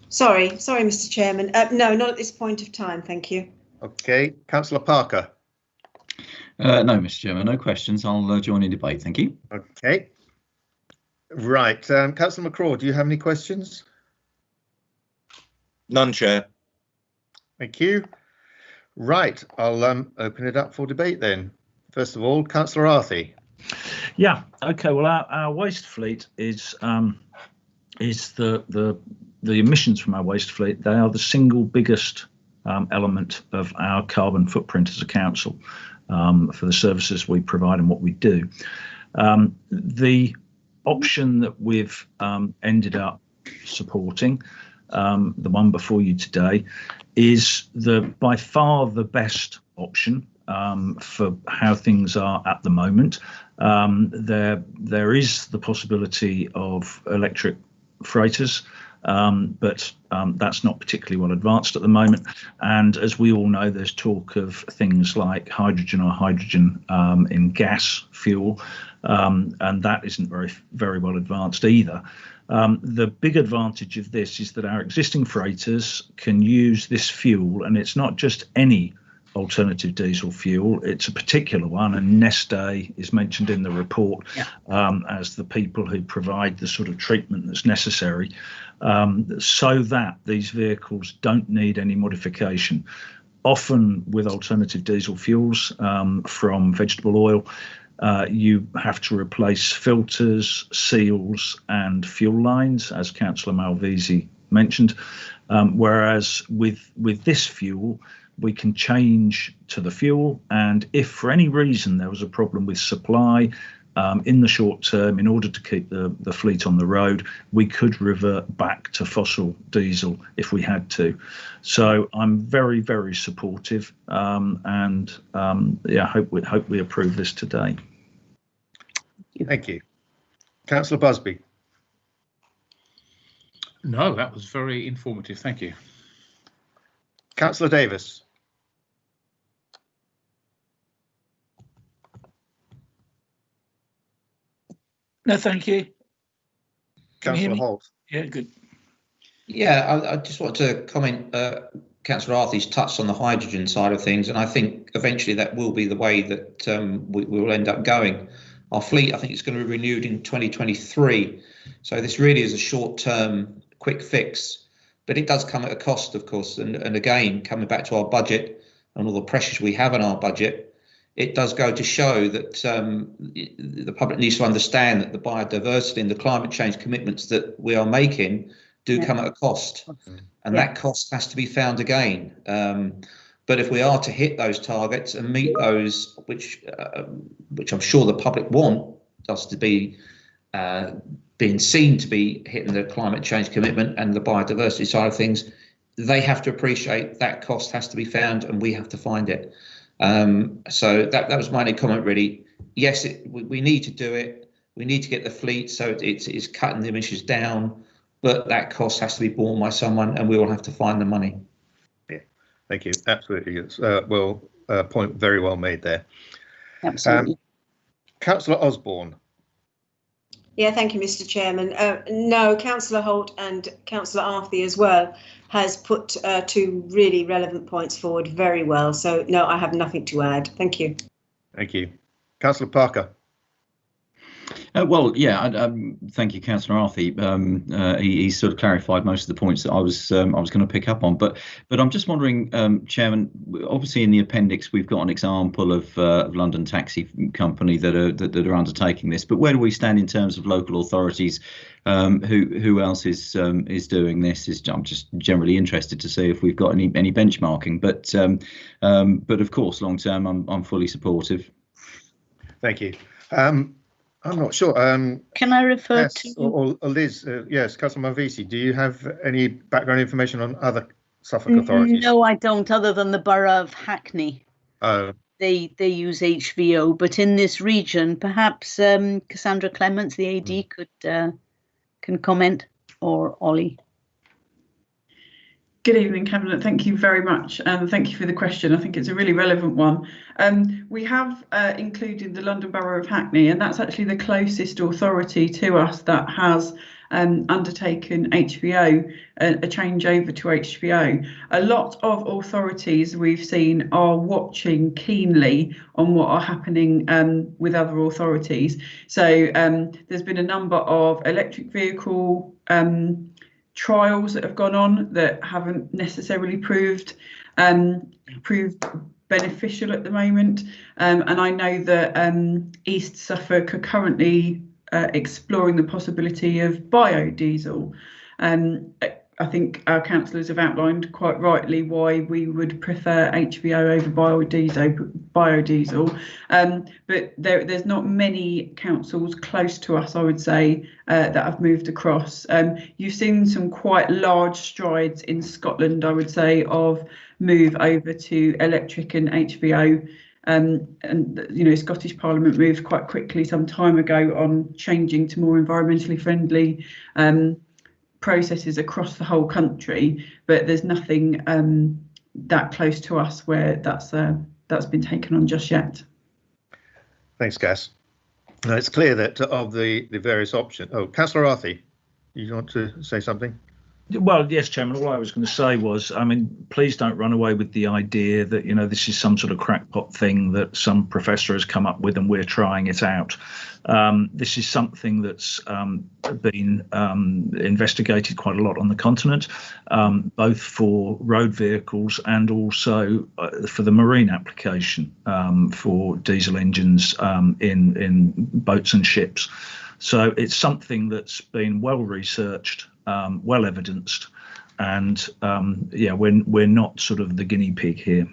Sorry, Mr. Chairman. No, not at this point of time, thank you. Okay. Councillor Parker. No, Mr. Chairman, no questions. I'll join in debate. Thank you. Okay. Right. Councillor McCraw, do you have any questions? None, Chair. Thank you. Right. I'll open it up for debate then. First of all, Councillor Arthey. Yeah. Okay. Well, our waste fleet is the emissions from our waste fleet. They are the single biggest element of our carbon footprint as a council for the services we provide and what we do. The option that we've ended up supporting, the one before you today, is by far the best option for how things are at the moment. There is the possibility of electric freighters, but that's not particularly well advanced at the moment. And as we all know, there's talk of things like hydrogen in gas fuel, and that isn't very well advanced either. The big advantage of this is that our existing freighters can use this fuel, and it's not just any alternative diesel fuel, it's a particular one, and Neste is mentioned in the report as the people who provide the sort of treatment that's necessary, so that these vehicles don't need any modification. Often with alternative diesel fuels from vegetable oil, you have to replace filters, seals and fuel lines, as Councillor Malvisi mentioned, whereas with this fuel, we can change to the fuel, and if for any reason there was a problem with supply in the short term, in order to keep the fleet on the road, we could revert back to fossil diesel if we had to. So I'm very, very supportive, and hope we approve this today. Thank you. Councillor Busby. No, that was very informative. Thank you. Councillor Davis. No, thank you. Councillor Holt. Yeah, good. Yeah, I just want to comment. Councillor Arthey's touched on the hydrogen side of things, and I think eventually that will be the way that we will end up going. Our fleet, I think, is going to be renewed in 2023. So this really is a short-term, quick fix, but it does come at a cost, of course. And again, coming back to our budget and all the pressures we have on our budget, it does go to show that the public needs to understand that the biodiversity and the climate change commitments that we are making do come at a cost, and that cost has to be found again. But if we are to hit those targets and meet those, which I'm sure the public want us to be being seen to be hitting the climate change commitment and the biodiversity side of things, they have to appreciate that cost has to be found, and we have to find it. So that was my only comment, really. Yes, we need to do it. We need to get the fleet so it's cutting the emissions down, but that cost has to be borne by someone, and we will have to find the money. Yeah, thank you. Absolutely. It's point very well made there. Absolutely. Councillor Osborne. Yeah, thank you, Mr. Chairman. No, Councillor Holt and Councillor Arthey as well has put two really relevant points forward very well. So, no, I have nothing to add. Thank you. Thank you. Councillor Parker. Well, yeah, thank you, Councillor Arthey. He sort of clarified most of the points that I was going to pick up on. But I'm just wondering, Chairman, obviously in the appendix we've got an example of London Taxi Company that are undertaking this. But where do we stand in terms of local authorities? Who else is doing this? I'm just generally interested to see if we've got any benchmarking. But of course, long term, I'm fully supportive. Thank you. I'm not sure. Can I refer Yes, to? or Liz, yes, Councillor Manvisi, do you have any background information on other Suffolk authorities? No, I don't, other than the Borough of Hackney. Oh, They use HVO, but in this region, perhaps Cassandra Clements, the AD, can comment, or Ollie. Good evening, Cabinet. Thank you very much, and thank you for the question. I think it's a really relevant one. We have included the London Borough of Hackney, and that's actually the closest authority to us that has undertaken HVO, a change over to HVO. A lot of authorities we've seen are watching keenly on what are happening with other authorities. So there's been a number of electric vehicle trials that have gone on that haven't necessarily proved beneficial at the moment, and I know that East Suffolk are currently exploring the possibility of biodiesel. I think our councillors have outlined quite rightly why we would prefer HVO over biodiesel. But there's not many councils close to us, I would say, that have moved across. You've seen some quite large strides in Scotland, I would say, of move over to electric and HVO. And you know, Scottish Parliament moved quite quickly some time ago on changing to more environmentally friendly processes across the whole country, but there's nothing that close to us where that's been taken on just yet. thanks, Cass. Now, it's clear that of the various options. Oh, Councillor Arthey, you want to say something? Well, yes, Chairman. All I was going to say was, I mean, please don't run away with the idea that, you know, this is some sort of crackpot thing that some professor has come up with and we're trying it out. This is something that's been investigated quite a lot on the continent, both for road vehicles and also for the marine application for diesel engines in boats and ships. So it's something that's been well researched, well evidenced, and yeah, we're not sort of the guinea pig here.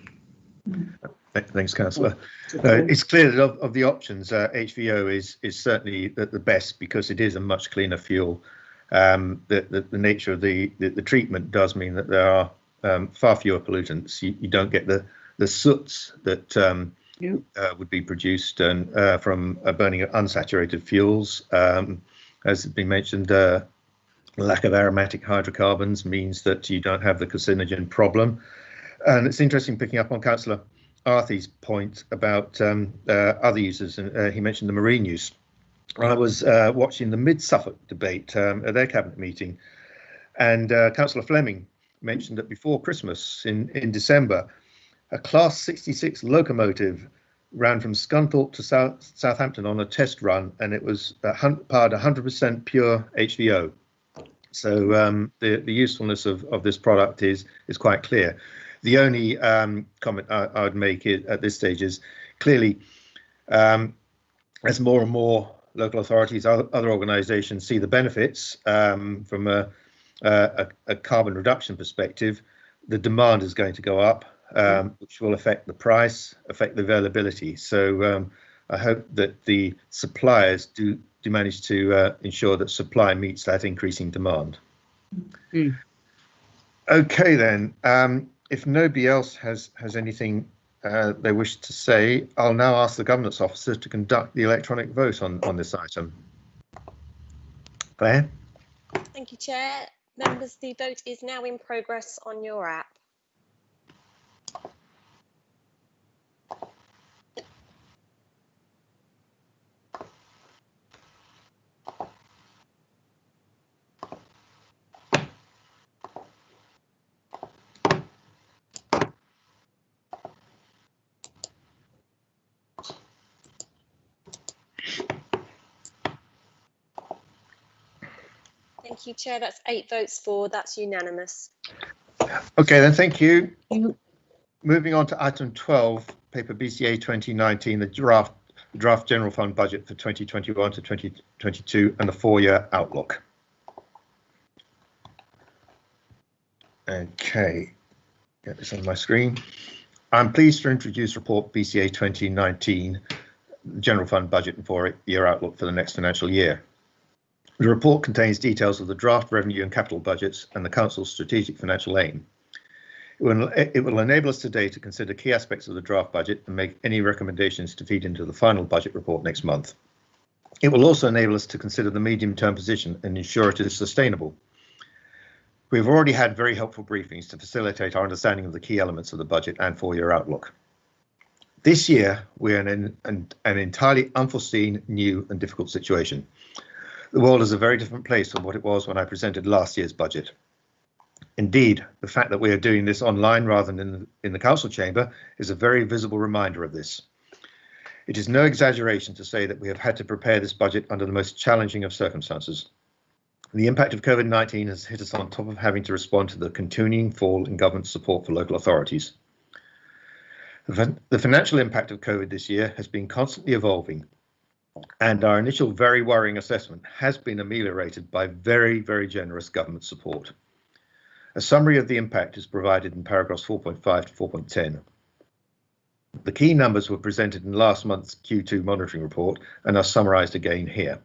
Thanks, Councillor. It's clear that of the options, HVO is certainly the best because it is a much cleaner fuel. The nature of the treatment does mean that there are far fewer pollutants. You don't get the soots that would be produced and from burning unsaturated fuels. As has been mentioned, lack of aromatic hydrocarbons means that you don't have the carcinogen problem. And it's interesting picking up on Councillor Arthey's point about other uses, and he mentioned the marine use. I was watching the Mid-Suffolk debate at their cabinet meeting, and Councillor Fleming mentioned that before Christmas in December, a Class 66 locomotive ran from Scunthorpe to Southampton on a test run, and it was powered 100% pure HVO. So the usefulness of this product is quite clear. The only comment I would make at this stage is clearly as more and more local authorities, other organisations see the benefits from a carbon reduction perspective, the demand is going to go up, which will affect the price, affect the availability. So I hope that the suppliers do manage to ensure that supply meets that increasing demand. Okay, then. If nobody else has anything they wish to say, I'll now ask the Governance Officer to conduct the electronic vote on this item. Claire? Thank you, Chair. Members, the vote is now in progress on your app. Thank you, Chair. That's 8 votes for. That's unanimous. Okay, then, thank you. Moving on to item 12, paper BCA 2019, the draft general fund budget for 2021 to 2022 and the 4-year outlook. Okay, get this on my screen. I'm pleased to introduce report BCA 2019, the general fund budget and 4-year outlook for the next financial year. The report contains details of the draft revenue and capital budgets and the Council's strategic financial aim. It will enable us today to consider key aspects of the draft budget and make any recommendations to feed into the final budget report next month. It will also enable us to consider the medium-term position and ensure it is sustainable. We've already had very helpful briefings to facilitate our understanding of the key elements of the budget and 4-year outlook. This year, we're in an entirely unforeseen, new and difficult situation. The world is a very different place from what it was when I presented last year's budget. Indeed, the fact that we are doing this online rather than in the council chamber is a very visible reminder of this. It is no exaggeration to say that we have had to prepare this budget under the most challenging of circumstances. The impact of COVID-19 has hit us on top of having to respond to the continuing fall in government support for local authorities. The financial impact of COVID this year has been constantly evolving, and our initial very worrying assessment has been ameliorated by very, very generous government support. A summary of the impact is provided in paragraphs 4.5 to 4.10. The key numbers were presented in last month's Q2 monitoring report and are summarised again here.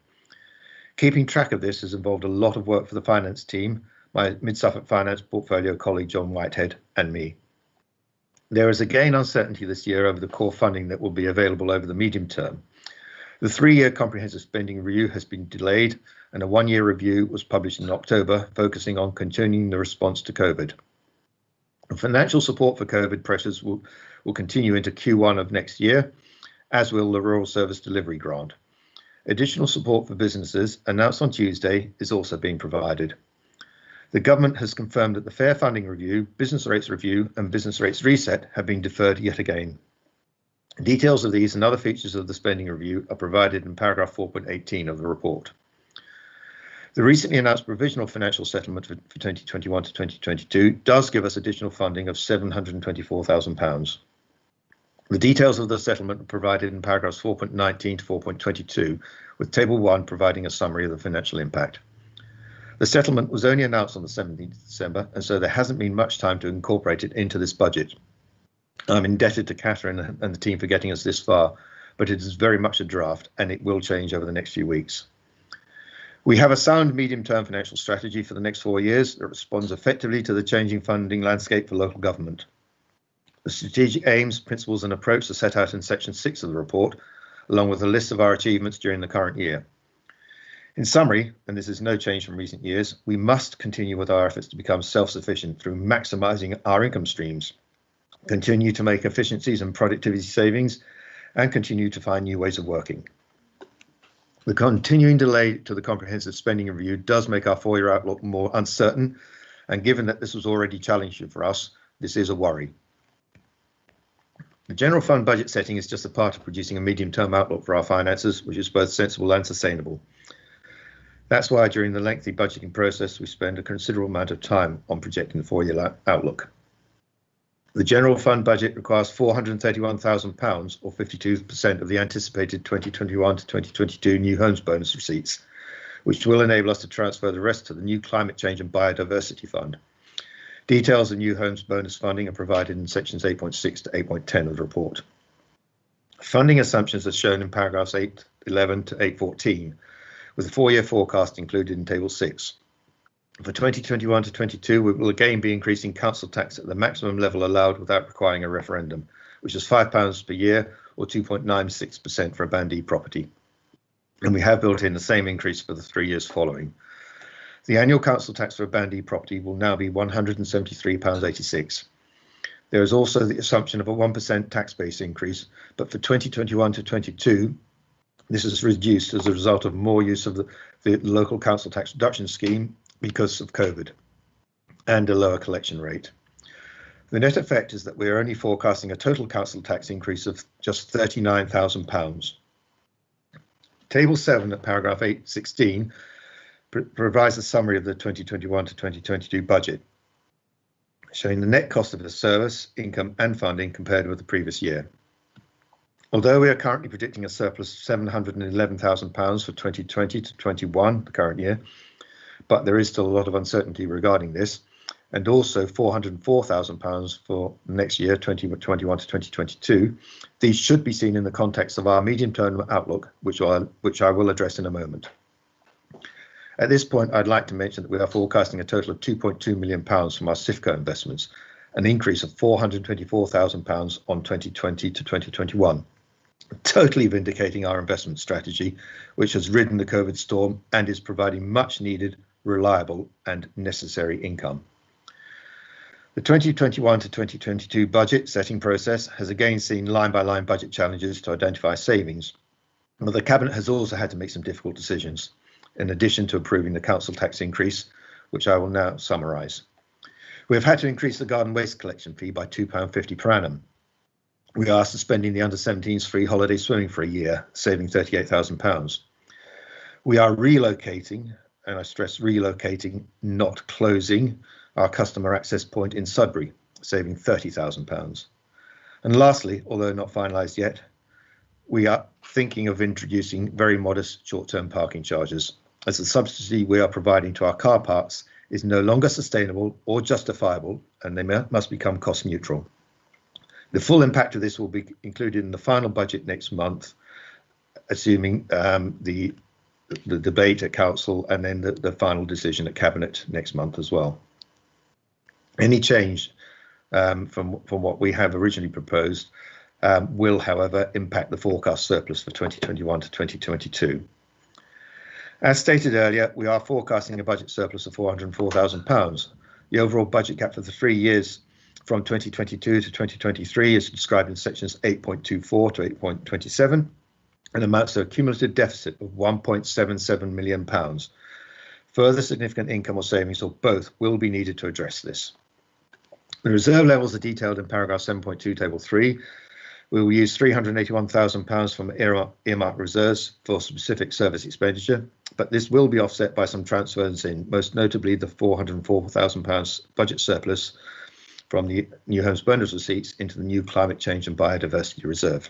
Keeping track of this has involved a lot of work for the finance team, my Mid-Suffolk Finance portfolio colleague John Whitehead and me. There is again uncertainty this year over the core funding that will be available over the medium term. The 3-year comprehensive spending review has been delayed, and a 1-year review was published in October, focusing on continuing the response to COVID. The financial support for COVID pressures will continue into Q1 of next year, as will the Rural Service Delivery Grant. Additional support for businesses, announced on Tuesday, is also being provided. The government has confirmed that the Fair Funding Review, Business Rates Review and Business Rates Reset have been deferred yet again. Details of these and other features of the spending review are provided in paragraph 4.18 of the report. The recently announced provisional financial settlement for 2021 to 2022 does give us additional funding of £724,000. The details of the settlement are provided in paragraphs 4.19 to 4.22, with table 1 providing a summary of the financial impact. The settlement was only announced on the 17th of December, and so there hasn't been much time to incorporate it into this budget. I'm indebted to Catherine and the team for getting us this far, but it is very much a draft and it will change over the next few weeks. We have a sound medium-term financial strategy for the next 4 years that responds effectively to the changing funding landscape for local government. The strategic aims, principles and approach are set out in section 6 of the report, along with a list of our achievements during the current year. In summary, and this is no change from recent years, we must continue with our efforts to become self-sufficient through maximising our income streams, continue to make efficiencies and productivity savings, and continue to find new ways of working. The continuing delay to the comprehensive spending review does make our 4-year outlook more uncertain, and given that this was already challenging for us, this is a worry. The general fund budget setting is just a part of producing a medium-term outlook for our finances, which is both sensible and sustainable. That's why during the lengthy budgeting process, we spend a considerable amount of time on projecting the 4-year outlook. The general fund budget requires £431,000 or 52% of the anticipated 2021 to 2022 new homes bonus receipts, which will enable us to transfer the rest to the new Climate Change and Biodiversity Fund. Details of new homes bonus funding are provided in sections 8.6 to 8.10 of the report. Funding assumptions are shown in paragraphs 8.11 to 8.14, with the 4-year forecast included in table 6. For 2021 to 22, we will again be increasing council tax at the maximum level allowed without requiring a referendum, which is £5 per year or 2.96% for a Band E property. And we have built in the same increase for the 3 years following. The annual council tax for a Band E property will now be £173.86. There is also the assumption of a 1% tax base increase, but for 2021 to 22, this is reduced as a result of more use of the local council tax reduction scheme because of COVID and a lower collection rate. The net effect is that we are only forecasting a total council tax increase of just £39,000. Table 7 at paragraph 8.16 provides a summary of the 2021 to 2022 budget, showing the net cost of the service, income and funding compared with the previous year. Although we are currently predicting a surplus of £711,000 for 2020 to 21, the current year, but there is still a lot of uncertainty regarding this, and also £404,000 for next year, 2021 to 2022. These should be seen in the context of our medium-term outlook, which I will address in a moment. At this point, I'd like to mention that we are forecasting a total of £2.2 million from our SIFCO investments, an increase of £424,000 on 2020 to 2021, totally vindicating our investment strategy, which has ridden the COVID storm and is providing much needed, reliable and necessary income. The 2021 to 2022 budget setting process has again seen line-by-line budget challenges to identify savings, but the Cabinet has also had to make some difficult decisions, in addition to approving the council tax increase, which I will now summarise. We have had to increase the garden waste collection fee by £2.50 per annum. We are suspending the under-17s free holiday swimming for a year, saving £38,000. We are relocating, and I stress relocating, not closing, our customer access point in Sudbury, saving £30,000. And lastly, although not finalised yet, we are thinking of introducing very modest short-term parking charges, as the subsidy we are providing to our car parks is no longer sustainable or justifiable, and they must become cost neutral. The full impact of this will be included in the final budget next month, assuming the debate at council and then the final decision at cabinet next month as well. Any change from what we have originally proposed will, however, impact the forecast surplus for 2021 to 2022. As stated earlier, we are forecasting a budget surplus of £404,000. The overall budget gap for the 3 years from 2022 to 2023 is described in sections 8.24 to 8.27 and amounts to a cumulative deficit of £1.77 million. Further significant income or savings, or both, will be needed to address this. The reserve levels are detailed in paragraph 7.2, table 3. We will use £381,000 from earmarked reserves for specific service expenditure, but this will be offset by some transfers in, most notably the £404,000 budget surplus from the New Homes Bonus receipts into the new Climate Change and Biodiversity Reserve.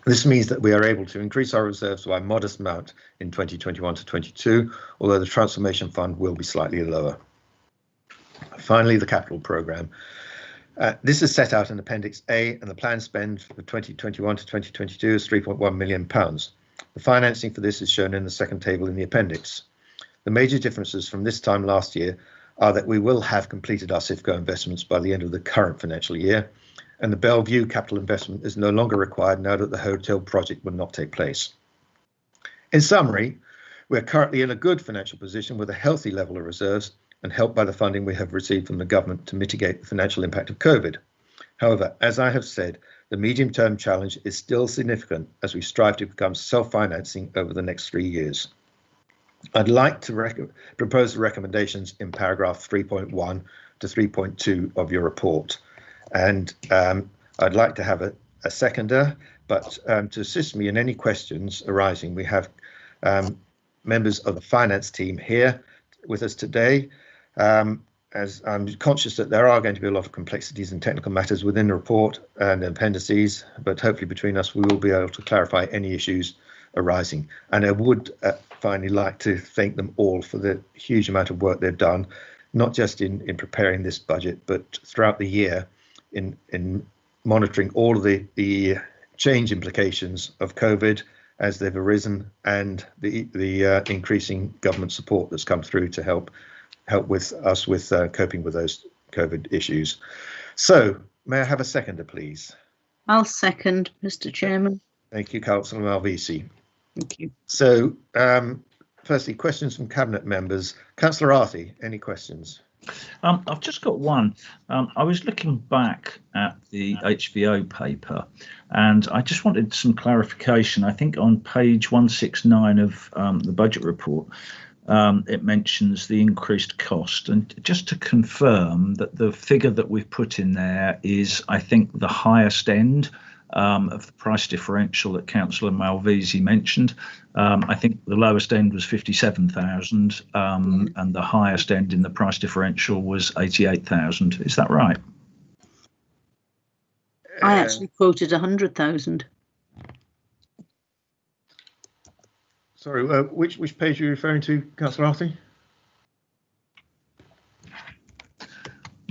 This means that we are able to increase our reserves by a modest amount in 2021 to 22, although the Transformation Fund will be slightly lower. Finally, the capital programme. This is set out in Appendix A, and the planned spend for 2021 to 2022 is £3.1 million. The financing for this is shown in the second table in the appendix. The major differences from this time last year are that we will have completed our SIFCO investments by the end of the current financial year, and the Bellevue capital investment is no longer required now that the hotel project will not take place. In summary, we are currently in a good financial position with a healthy level of reserves and helped by the funding we have received from the government to mitigate the financial impact of COVID. However, as I have said, the medium-term challenge is still significant as we strive to become self-financing over the next 3 years. I'd like to propose the recommendations in paragraph 3.1 to 3.2 of your report. And I'd like to have a seconder, but to assist me in any questions arising, we have members of the finance team here with us today. As I'm conscious that there are going to be a lot of complexities and technical matters within the report and appendices, but hopefully between us we will be able to clarify any issues arising. And I would finally like to thank them all for the huge amount of work they've done, not just in preparing this budget, but throughout the year in monitoring all of the change implications of COVID as they've arisen, and the increasing government support that's come through to help with us with coping with those COVID issues. So may I have a seconder, please? I'll second, Mr. Chairman. Thank you, Councillor Malvisi. Thank you. So firstly, questions from Cabinet members. Councillor Arthey, any questions? I've just got one. I was looking back at the HVO paper and I just wanted some clarification. I think on page 169 of the budget report, it mentions the increased cost, and just to confirm that the figure that we've put in there is, I think, the highest end of the price differential that Councillor Malvisi mentioned. I think the lowest end was 57,000 and the highest end in the price differential was 88,000. Is that right? I actually quoted 100,000. Sorry, which page are you referring to, Councillor Arthey?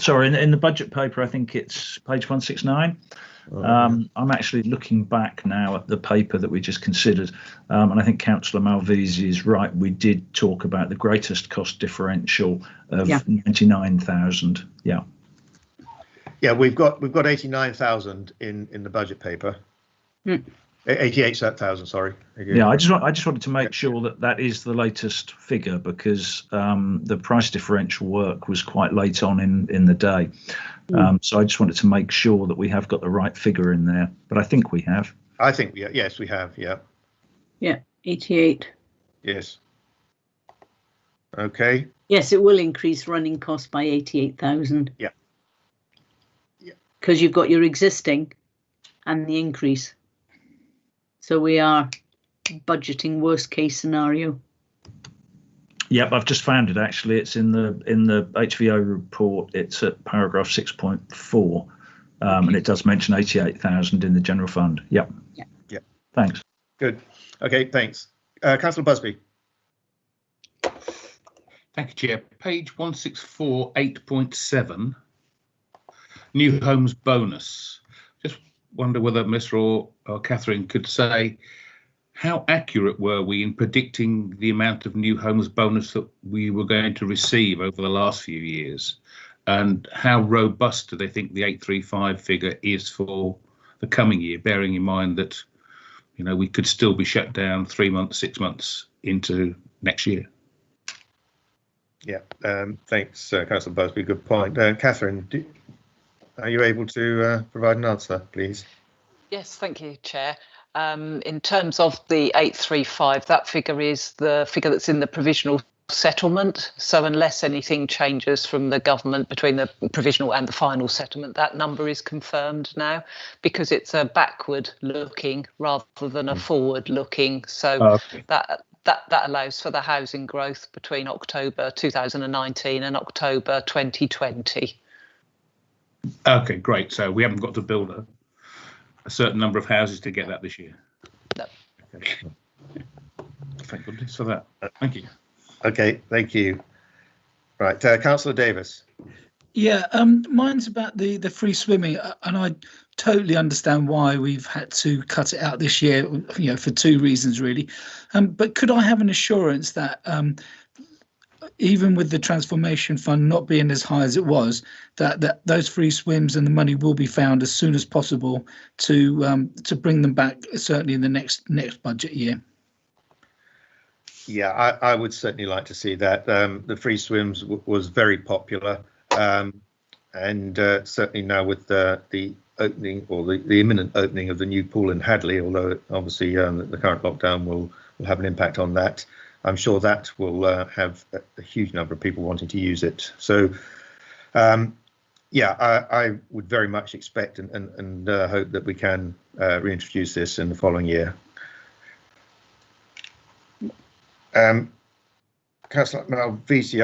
sorry, in the budget paper, I think it's page 169. I'm actually looking back now at the paper that we just considered, and I think Councillor Malvisi is right. We did talk about the greatest cost differential of 99,000. Yeah. Yeah, we've got 89,000 in the budget paper. 88,000, sorry. Yeah, I just wanted to make sure that is the latest figure, because the price differential work was quite late on in the day. So I just wanted to make sure that we have got the right figure in there, but I think we have. I think yes, we have. Yeah. Yeah, 88. Yes. Okay. Yes, it will increase running costs by 88,000. Yeah. Because you've got your existing and the increase. So we are budgeting worst case scenario. Yep, I've just found it. Actually, it's in the HVO report. It's at paragraph 6.4, and it does mention 88,000 in the general fund. Yep. Yeah. Thanks. Good. Okay. Thanks, Councillor Busby. Thank you, Chair. Page 164, 8.7, new homes bonus. Just wonder whether Mr. or Catherine could say, how accurate were we in predicting the amount of new homes bonus that we were going to receive over the last few years? And how robust do they think the 835 figure is for the coming year, bearing in mind that, you know, we could still be shut down 3 months, 6 months into next year? Yeah, thanks, Councillor Busby. Good point. Catherine, are you able to provide an answer, please? Yes, thank you, Chair. In terms of the 835, that figure is the figure that's in the provisional settlement. So unless anything changes from the government between the provisional and the final settlement, that number is confirmed now, because it's a backward looking rather than a forward looking. So that allows for the housing growth between October 2019 and October 2020. Okay, great. So we haven't got to build a certain number of houses to get that this year. No. Okay. Thank goodness for that. Thank you. Okay, thank you. Right, Councillor Davis. Yeah, mine's about the free swimming, and I totally understand why we've had to cut it out this year, you know, for two reasons really. But could I have an assurance that even with the transformation fund not being as high as it was, that those free swims and the money will be found as soon as possible to bring them back, certainly in the next budget year? Yeah, I would certainly like to see that. The free swims was very popular, and certainly now with the opening or the imminent opening of the new pool in Hadley, although obviously the current lockdown will have an impact on that, I'm sure that will have a huge number of people wanting to use it. So, yeah, I would very much expect and hope that we can reintroduce this in the following year. Councillor Malvisi,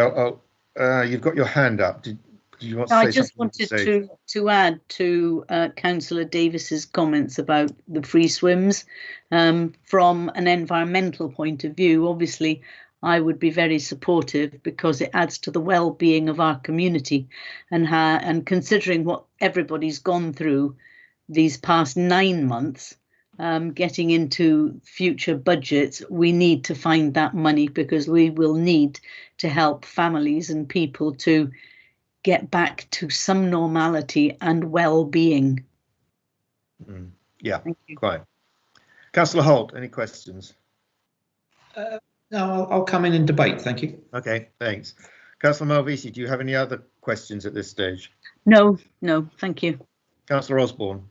you've got your hand up. Did you want to say something? I just wanted to add to Councillor Davis's comments about the free swims. From an environmental point of view, obviously, I would be very supportive because it adds to the well-being of our community, and considering what everybody's gone through these past 9 months. Getting into future budgets, we need to find that money, because we will need to help families and people to get back to some normality and well-being. Yeah, quite. Councillor Holt, any questions? No, I'll come in and debate. Thank you. Okay, thanks. Councillor Malvisi, do you have any other questions at this stage? No, thank you. Councillor Osborne.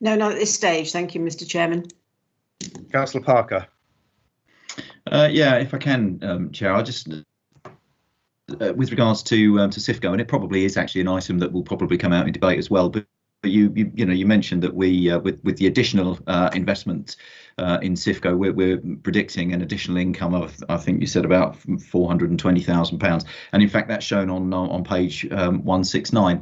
No, not at this stage. Thank you, Mr. Chairman. Councillor Parker. Yeah, if I can, Chair, I just with regards to SIFCO, and it probably is actually an item that will probably come out in debate as well. But you mentioned that we with the additional investment in SIFCO, we're predicting an additional income of, I think you said, about £420,000, and in fact that's shown on page 169.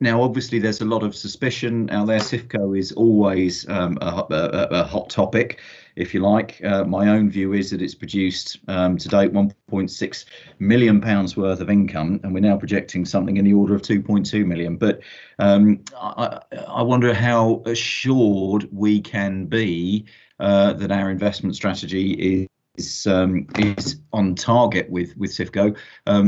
Now, obviously, there's a lot of suspicion out there. SIFCO is always a hot topic, if you like. My own view is that it's produced to date £1.6 million worth of income, and we're now projecting something in the order of 2.2 million. But I wonder how assured we can be that our investment strategy is on target with SIFCO.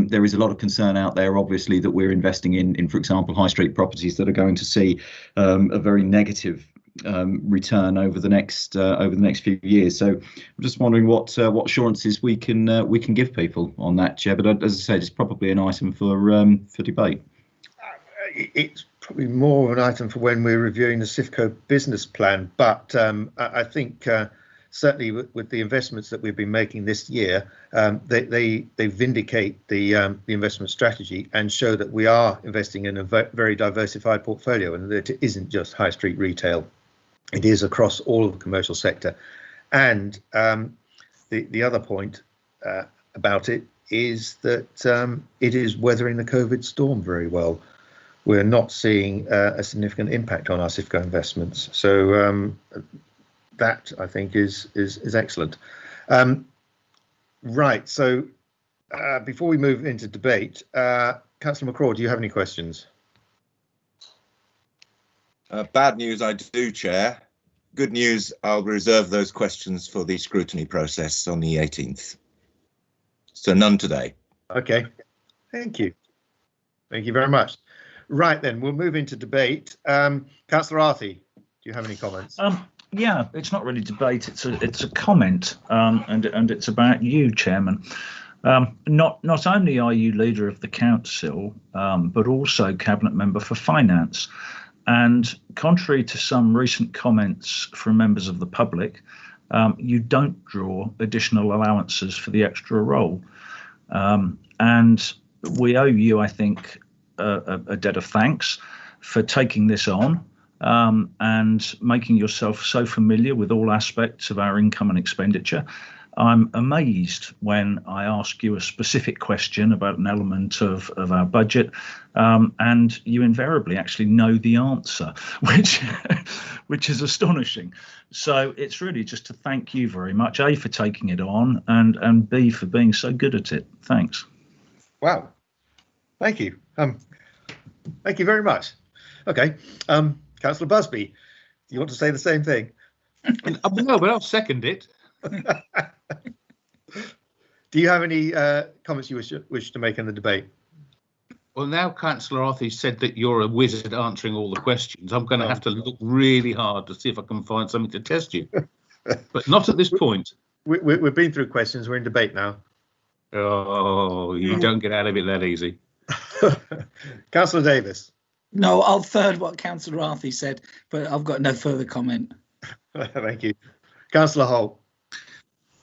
There is a lot of concern out there, obviously, that we're investing in, for example, high street properties that are going to see a very negative return over the next few years. So I'm just wondering what assurances we can give people on that, Chair. But as I said, it's probably an item for debate. It's probably more of an item for when we're reviewing the SIFCO business plan. But I think certainly with the investments that we've been making this year, they vindicate the investment strategy and show that we are investing in a very diversified portfolio, and that it isn't just high street retail. It is across all of the commercial sector. And the other point about it is that it is weathering the COVID storm very well. We're not seeing a significant impact on our SIFCO investments. So that, I think, is excellent. Right. So before we move into debate, Councillor McCraw, do you have any questions? Bad news, I do, Chair. Good news, I'll reserve those questions for the scrutiny process on the 18th. So none today. OK. Thank you. Thank you very much. Right, then, we'll move into debate. Councillor Arthey, do you have any comments? Yeah, it's not really debate. It's a comment, and it's about you, Chairman. Not only are you leader of the council, but also cabinet member for finance. And contrary to some recent comments from members of the public, you don't draw additional allowances for the extra role. And we owe you, I think, a debt of thanks for taking this on. And making yourself so familiar with all aspects of our income and expenditure. I'm amazed when I ask you a specific question about an element of our budget, and you invariably actually know the answer, which is astonishing. So it's really just to thank you very much, A, for taking it on, and B, for being so good at it. Thanks. Wow. Thank you. Thank you very much. OK. Councillor Busby, do you want to say the same thing? No, but I'll second it. Do you have any comments you wish to make in the debate? Well, now Councillor Arthey said that you're a wizard answering all the questions. I'm going to have to look really hard to see if I can find something to test you. But not at this point. We've been through questions. We're in debate now. Oh, you don't get out of it that easy. Councillor Davis. No, I'll third what Councillor Arthey said, but I've got no further comment. Thank you. Councillor Holt.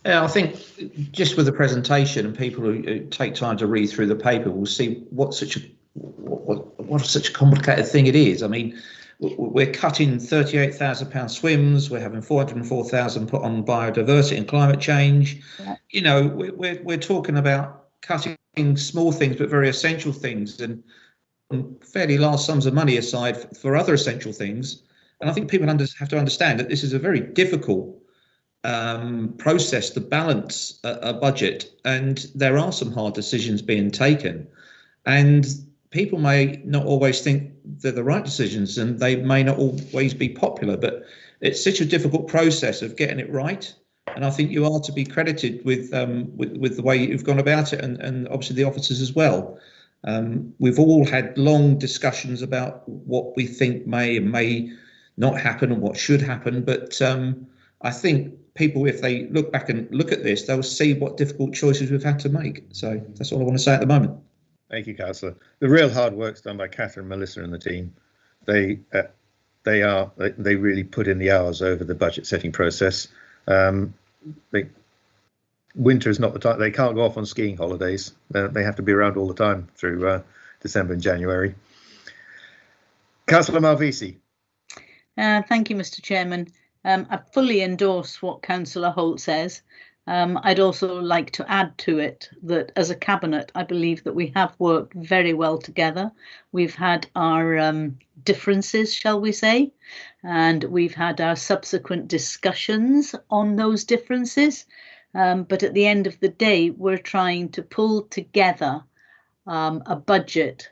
Yeah, I think just with the presentation, and people who take time to read through the paper will see what such a complicated thing it is. I mean, we're cutting £38,000 swims. We're having 404,000 put on biodiversity and climate change. Yeah. You know, we're talking about cutting small things, but very essential things, and fairly large sums of money aside for other essential things. And I think people have to understand that this is a very difficult process to balance a budget, and there are some hard decisions being taken, and people may not always think they're the right decisions, and they may not always be popular, but it's such a difficult process of getting it right. And I think you are to be credited with the way you've gone about it, and obviously the officers as well. We've all had long discussions about what we think may and may not happen and what should happen, but I think people, if they look back and look at this, they'll see what difficult choices we've had to make. So that's all I want to say at the moment. Thank you, Councillor. The real hard work's done by Catherine, Melissa and the team. They really put in the hours over the budget setting process. Winter is not the time. They can't go off on skiing holidays. They have to be around all the time through December and January. Councillor Malvisi. Thank you, Mr. Chairman. I fully endorse what Councillor Holt says. I'd also like to add to it that as a cabinet, I believe that we have worked very well together. We've had our differences, shall we say, and we've had our subsequent discussions on those differences. But at the end of the day, we're trying to pull together a budget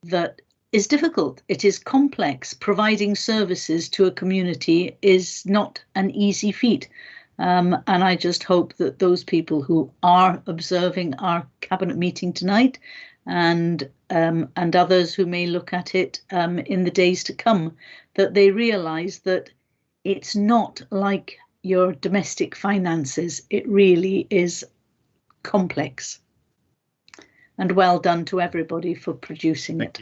that is difficult. It is complex. Providing services to a community is not an easy feat. And I just hope that those people who are observing our cabinet meeting tonight and others who may look at it in the days to come, that they realise that it's not like your domestic finances. It really is complex. And well done to everybody for producing it.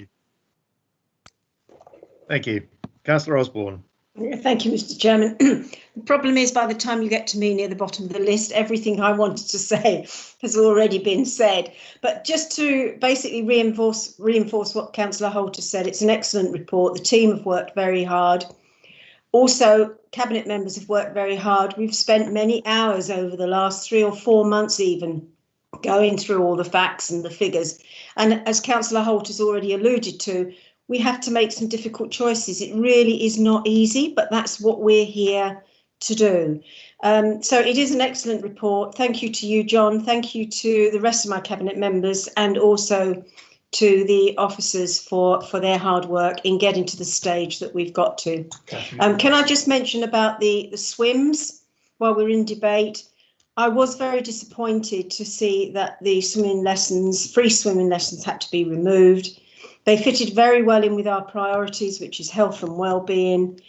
Thank you. Councillor Osborne. Thank you, Mr. Chairman. The problem is, by the time you get to me near the bottom of the list, everything I wanted to say has already been said. But just to basically reinforce what Councillor Holt has said, it's an excellent report. The team have worked very hard. Also, cabinet members have worked very hard. We've spent many hours over the last 3 or 4 months even going through all the facts and the figures. And as Councillor Holt has already alluded to, we have to make some difficult choices. It really is not easy, but that's what we're here to do. So it is an excellent report. Thank you to you, John. Thank you to the rest of my cabinet members and also to the officers for their hard work in getting to the stage that we've got to. Can I just mention about the swims while we're in debate? I was very disappointed to see that the swimming lessons, free swimming lessons, had to be removed. They fitted very well in with our priorities, which is health and well-being.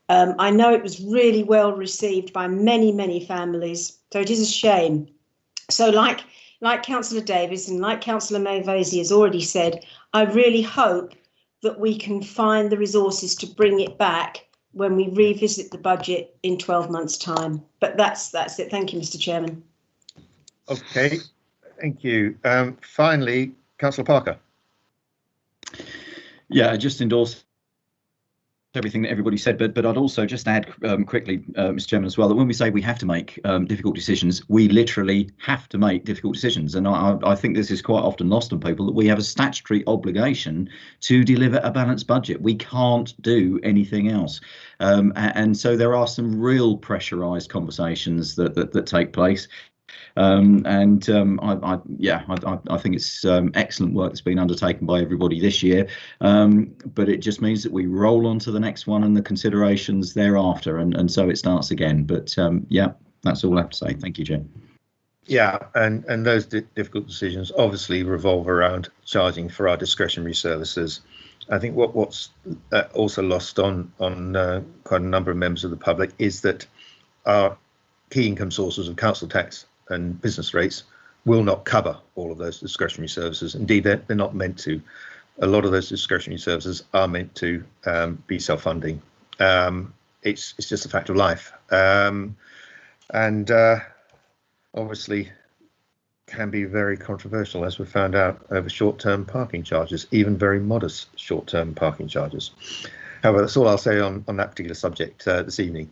I know it was really well received by many, many families, so it is a shame. So like Councillor Davies and like Councillor Mayvasi has already said, I really hope that we can find the resources to bring it back when we revisit the budget in 12 months' time. But that's it. Thank you, Mr. Chairman. Okay, thank you. Finally, Councillor Parker. Yeah, I just endorse everything that everybody said, but I'd also just add quickly, Mr. Chairman, as well, that when we say we have to make difficult decisions, we literally have to make difficult decisions. And I think this is quite often lost on people, that we have a statutory obligation to deliver a balanced budget. We can't do anything else. And so there are some real pressurised conversations that take place. I think it's excellent work that's been undertaken by everybody this year, but it just means that we roll on to the next one and the considerations thereafter, and so it starts again. But yeah, that's all I have to say. Thank you, Chair. Yeah, and those difficult decisions obviously revolve around charging for our discretionary services. I think what's also lost on quite a number of members of the public is that our key income sources of council tax and business rates will not cover all of those discretionary services. Indeed, they're not meant to. A lot of those discretionary services are meant to be self-funding. It's just a fact of life, and obviously can be very controversial, as we found out, over short-term parking charges, even very modest short-term parking charges. However, that's all I'll say on that particular subject this evening.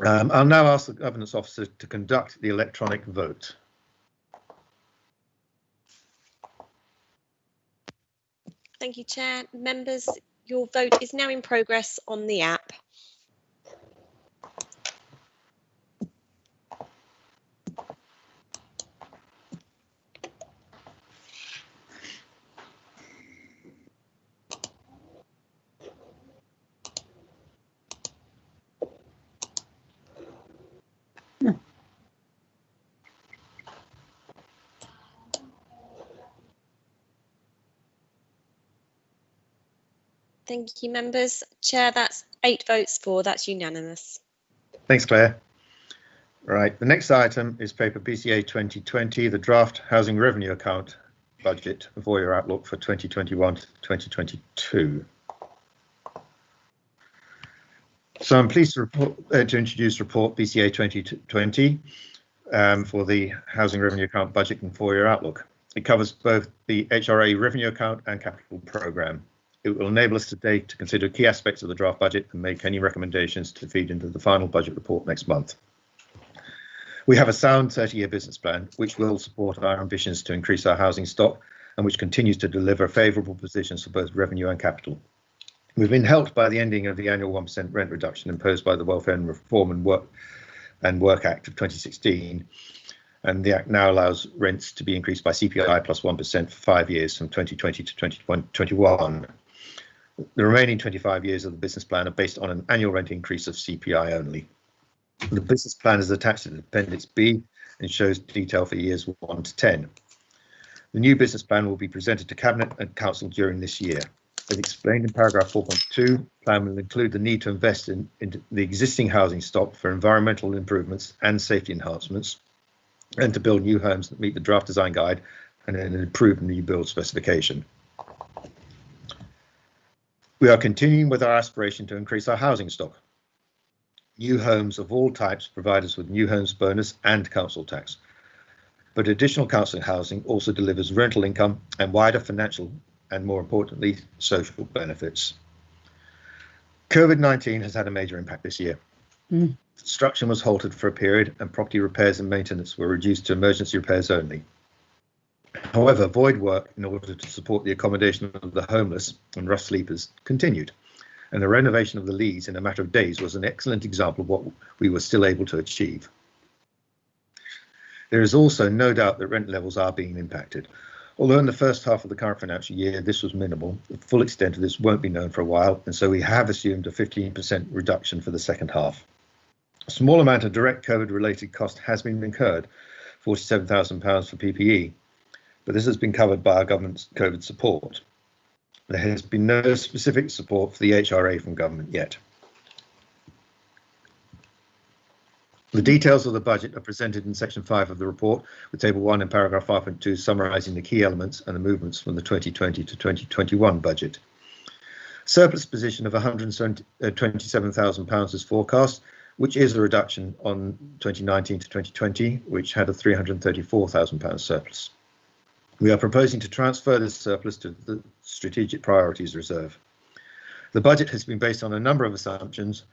I'll now ask the Governance Officer to conduct the electronic vote. Thank you, Chair. Members, your vote is now in progress on the app. Thank you, members. Chair, that's 8 votes for. That's unanimous. Thanks, Claire. Right, the next item is paper BCA 2020, the draft housing revenue account budget for your outlook for 2021 to 2022. So I'm pleased to introduce report BCA 2020 for the housing revenue account budget and 4-year outlook. It covers both the HRA revenue account and capital programme. It will enable us today to consider key aspects of the draft budget and make any recommendations to feed into the final budget report next month. We have a sound 30-year business plan which will support our ambitions to increase our housing stock and which continues to deliver favourable positions for both revenue and capital. We've been helped by the ending of the annual 1% rent reduction imposed by the Welfare and Reform and Work Act of 2016, and the Act now allows rents to be increased by CPI plus 1% for 5 years from 2020 to 2021. The remaining 25 years of the business plan are based on an annual rent increase of CPI only. The business plan is attached to Appendix B and shows detail for years 1 to 10. The new business plan will be presented to Cabinet and Council during this year. As explained in paragraph 4.2, the plan will include the need to invest in the existing housing stock for environmental improvements and safety enhancements, and to build new homes that meet the draft design guide and an improved new build specification. We are continuing with our aspiration to increase our housing stock. New homes of all types provide us with new homes bonus and council tax, but additional council housing also delivers rental income and wider financial and, more importantly, social benefits. COVID-19 has had a major impact this year. Construction was halted for a period and property repairs and maintenance were reduced to emergency repairs only. However, void work in order to support the accommodation of the homeless and rough sleepers continued, and the renovation of the Leas in a matter of days was an excellent example of what we were still able to achieve. There is also no doubt that rent levels are being impacted. Although in the first half of the current financial year this was minimal, the full extent of this won't be known for a while, and so we have assumed a 15% reduction for the second half. A small amount of direct COVID-related cost has been incurred, £47,000 for PPE, but this has been covered by our government's COVID support. There has been no specific support for the HRA from government yet. The details of the budget are presented in section 5 of the report, with table 1 in paragraph 5.2 summarising the key elements and the movements from the 2020 to 2021 budget. Surplus position of £127,000 is forecast, which is a reduction on 2019 to 2020, which had a £334,000 surplus. We are proposing to transfer this surplus to the Strategic Priorities Reserve. The budget has been based on a number of assumptions,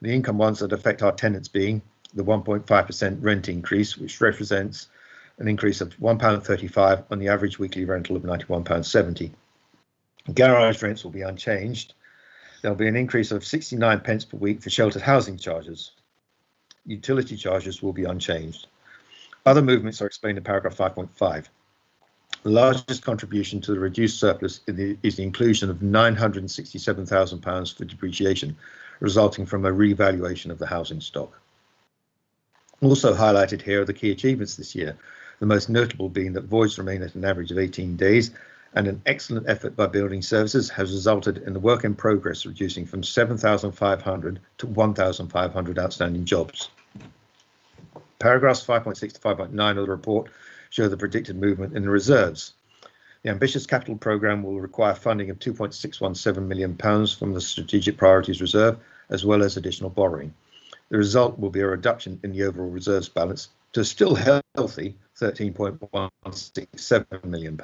the income ones that affect our tenants being the 1.5% rent increase, which represents an increase of £1.35 on the average weekly rental of £91.70. Garage rents will be unchanged. There'll be an increase of 69 pence per week for sheltered housing charges. Utility charges will be unchanged. Other movements are explained in paragraph 5.5. The largest contribution to the reduced surplus is the inclusion of £967,000 for depreciation, resulting from a revaluation of the housing stock. Also highlighted here are the key achievements this year, the most notable being that voids remain at an average of 18 days, and an excellent effort by building services has resulted in the work in progress reducing from 7,500 to 1,500 outstanding jobs. Paragraphs 5.6 to 5.9 of the report show the predicted movement in the reserves. The ambitious capital programme will require funding of £2.617 million from the Strategic Priorities Reserve, as well as additional borrowing. The result will be a reduction in the overall reserves balance to a still healthy £13.167 million.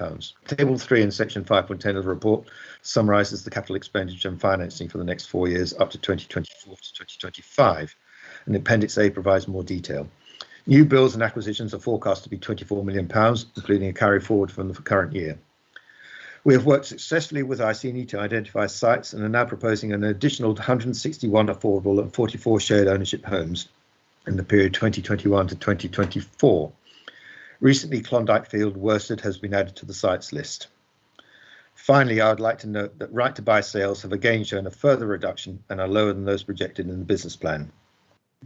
Table 3 in section 5.10 of the report summarises the capital expenditure and financing for the next 4 years up to 2024 to 2025, and Appendix A provides more detail. New builds and acquisitions are forecast to be £24 million, including a carry forward from the current year. We have worked successfully with ICNE to identify sites and are now proposing an additional 161 affordable and 44 shared ownership homes in the period 2021 to 2024. Recently, Klondike Field, Worsted has been added to the sites list. Finally, I would like to note that right to buy sales have again shown a further reduction and are lower than those projected in the business plan.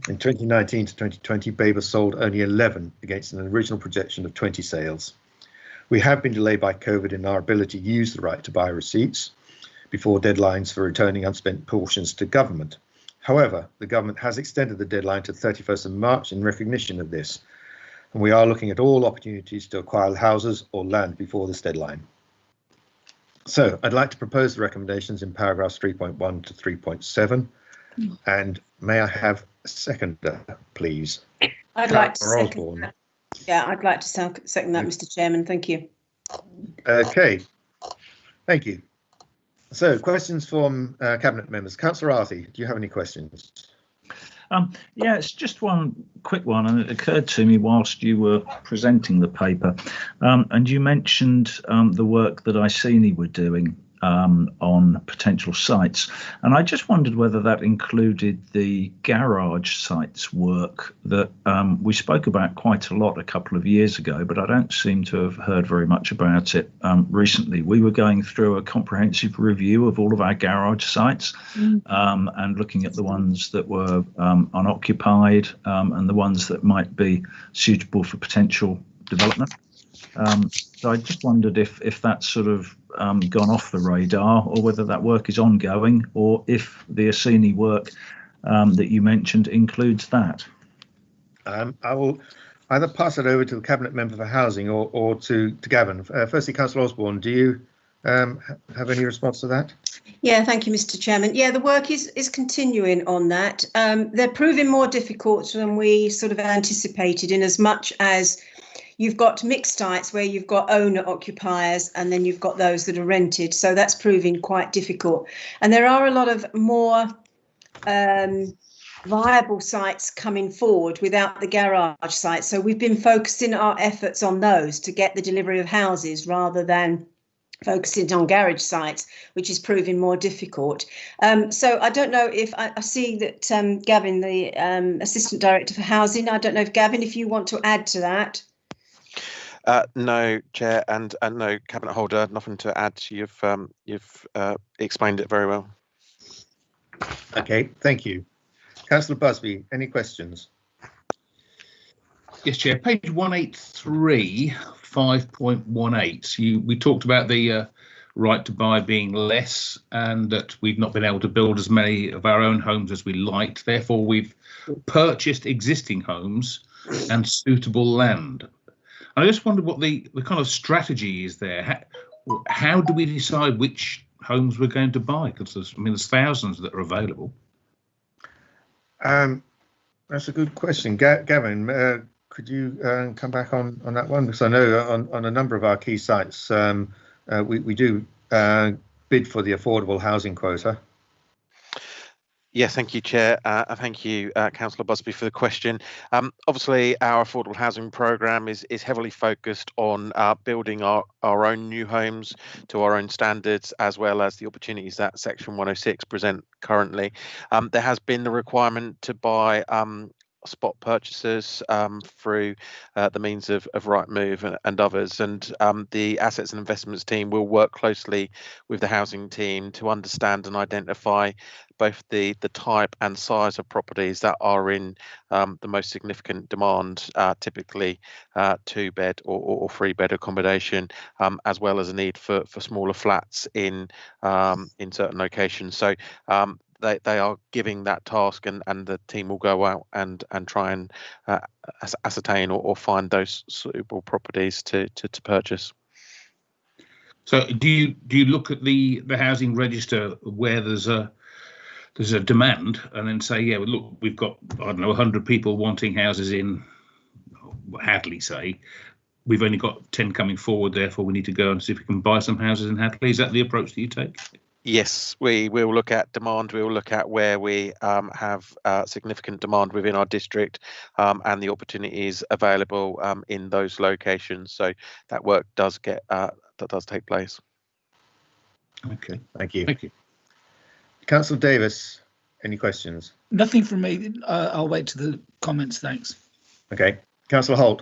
In 2019 to 2020, Babergh sold only 11 against an original projection of 20 sales. We have been delayed by COVID in our ability to use the right to buy receipts before deadlines for returning unspent portions to government. However, the government has extended the deadline to 31st of March in recognition of this, and we are looking at all opportunities to acquire houses or land before this deadline. So I'd like to propose the recommendations in paragraphs 3.1 to 3.7, and may I have a seconder, please? I'd like to second that. Yeah, I'd like to second that, Mr. Chairman. Thank you. Okay, thank you. So questions from Cabinet members. Councillor Arthey, do you have any questions? Yeah, it's just one quick one, and it occurred to me whilst you were presenting the paper, and you mentioned the work that Iceni were doing on potential sites, and I just wondered whether that included the garage sites work that we spoke about quite a lot a couple of years ago, but I don't seem to have heard very much about it recently. We were going through a comprehensive review of all of our garage sites and looking at the ones that were unoccupied and the ones that might be suitable for potential development. So I just wondered if that's sort of gone off the radar, or whether that work is ongoing, or if the Iceni work that you mentioned includes that. I will either pass it over to the Cabinet Member for Housing or to Gavin. Firstly, Councillor Osborne, do you have any response to that? Yeah, thank you, Mr. Chairman. Yeah, the work is continuing on that. They're proving more difficult than we sort of anticipated, in as much as you've got mixed sites where you've got owner occupiers and then you've got those that are rented. So that's proving quite difficult. And there are a lot of more viable sites coming forward without the garage sites. So we've been focusing our efforts on those to get the delivery of houses rather than focusing on garage sites, which is proving more difficult. So I don't know if I see that Gavin, the Assistant Director for Housing, I don't know if Gavin, if you want to add to that. No, Chair, and no, Cabinet Holder, nothing to add. You've explained it very well. Okay, thank you. Councillor Busby, any questions? Yes, Chair. Page 183, 5.18. We talked about the right to buy being less, and that we've not been able to build as many of our own homes as we liked. Therefore, we've purchased existing homes and suitable land. I just wondered what the kind of strategy is there. How do we decide which homes we're going to buy? Because there's thousands that are available. That's a good question, Gavin. Could you come back on that one? Because I know on a number of our key sites, we do bid for the affordable housing quota. Yeah, thank you, Chair. Thank you, Councillor Busby, for the question. Obviously, our affordable housing programme is heavily focused on building our own new homes to our own standards, as well as the opportunities that Section 106 present currently. There has been the requirement to buy spot purchases through the means of Rightmove and others, and the assets and investments team will work closely with the housing team to understand and identify both the type and size of properties that are in the most significant demand, typically 2-bed or 3-bed accommodation, as well as a need for smaller flats in certain locations. So they are giving that task, and the team will go out and try and ascertain or find those suitable properties to purchase. So do you look at the housing register where there's a demand, and then say, yeah, well, look, we've got, I don't know, 100 people wanting houses in Hadley, say, we've only got 10 coming forward, therefore we need to go and see if we can buy some houses in Hadley? Is that the approach that you take? Yes, we will look at demand. We will look at where we have significant demand within our district and the opportunities available in those locations. So that work does take place. Okay, thank you. Thank you. Councillor Davis, any questions? Nothing from me. I'll wait to the comments. Thanks. Okay, Councillor Holt.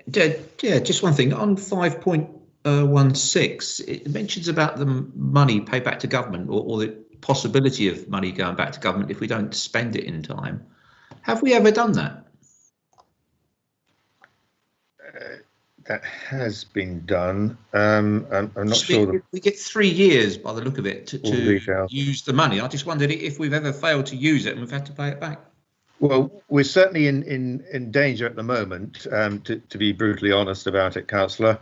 Yeah, just one thing on 5.16. It mentions about the money paid back to government, or the possibility of money going back to government if we don't spend it in time. Have we ever done that? That has been done. I'm not sure. We get 3 years by the look of it to use the money. I just wondered if we've ever failed to use it and we've had to pay it back. Well, we're certainly in danger at the moment, to be brutally honest about it, Councillor,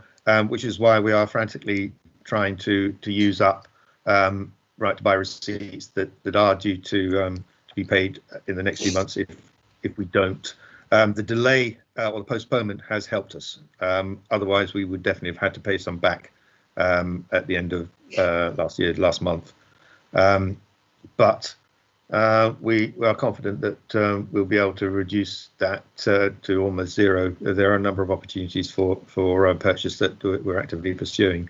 which is why we are frantically trying to use up right to buy receipts that are due to be paid in the next few months if we don't. The delay or the postponement has helped us. Otherwise, we would definitely have had to pay some back at the end of last month. But we are confident that we'll be able to reduce that to almost zero. There are a number of opportunities for purchase that we're actively pursuing.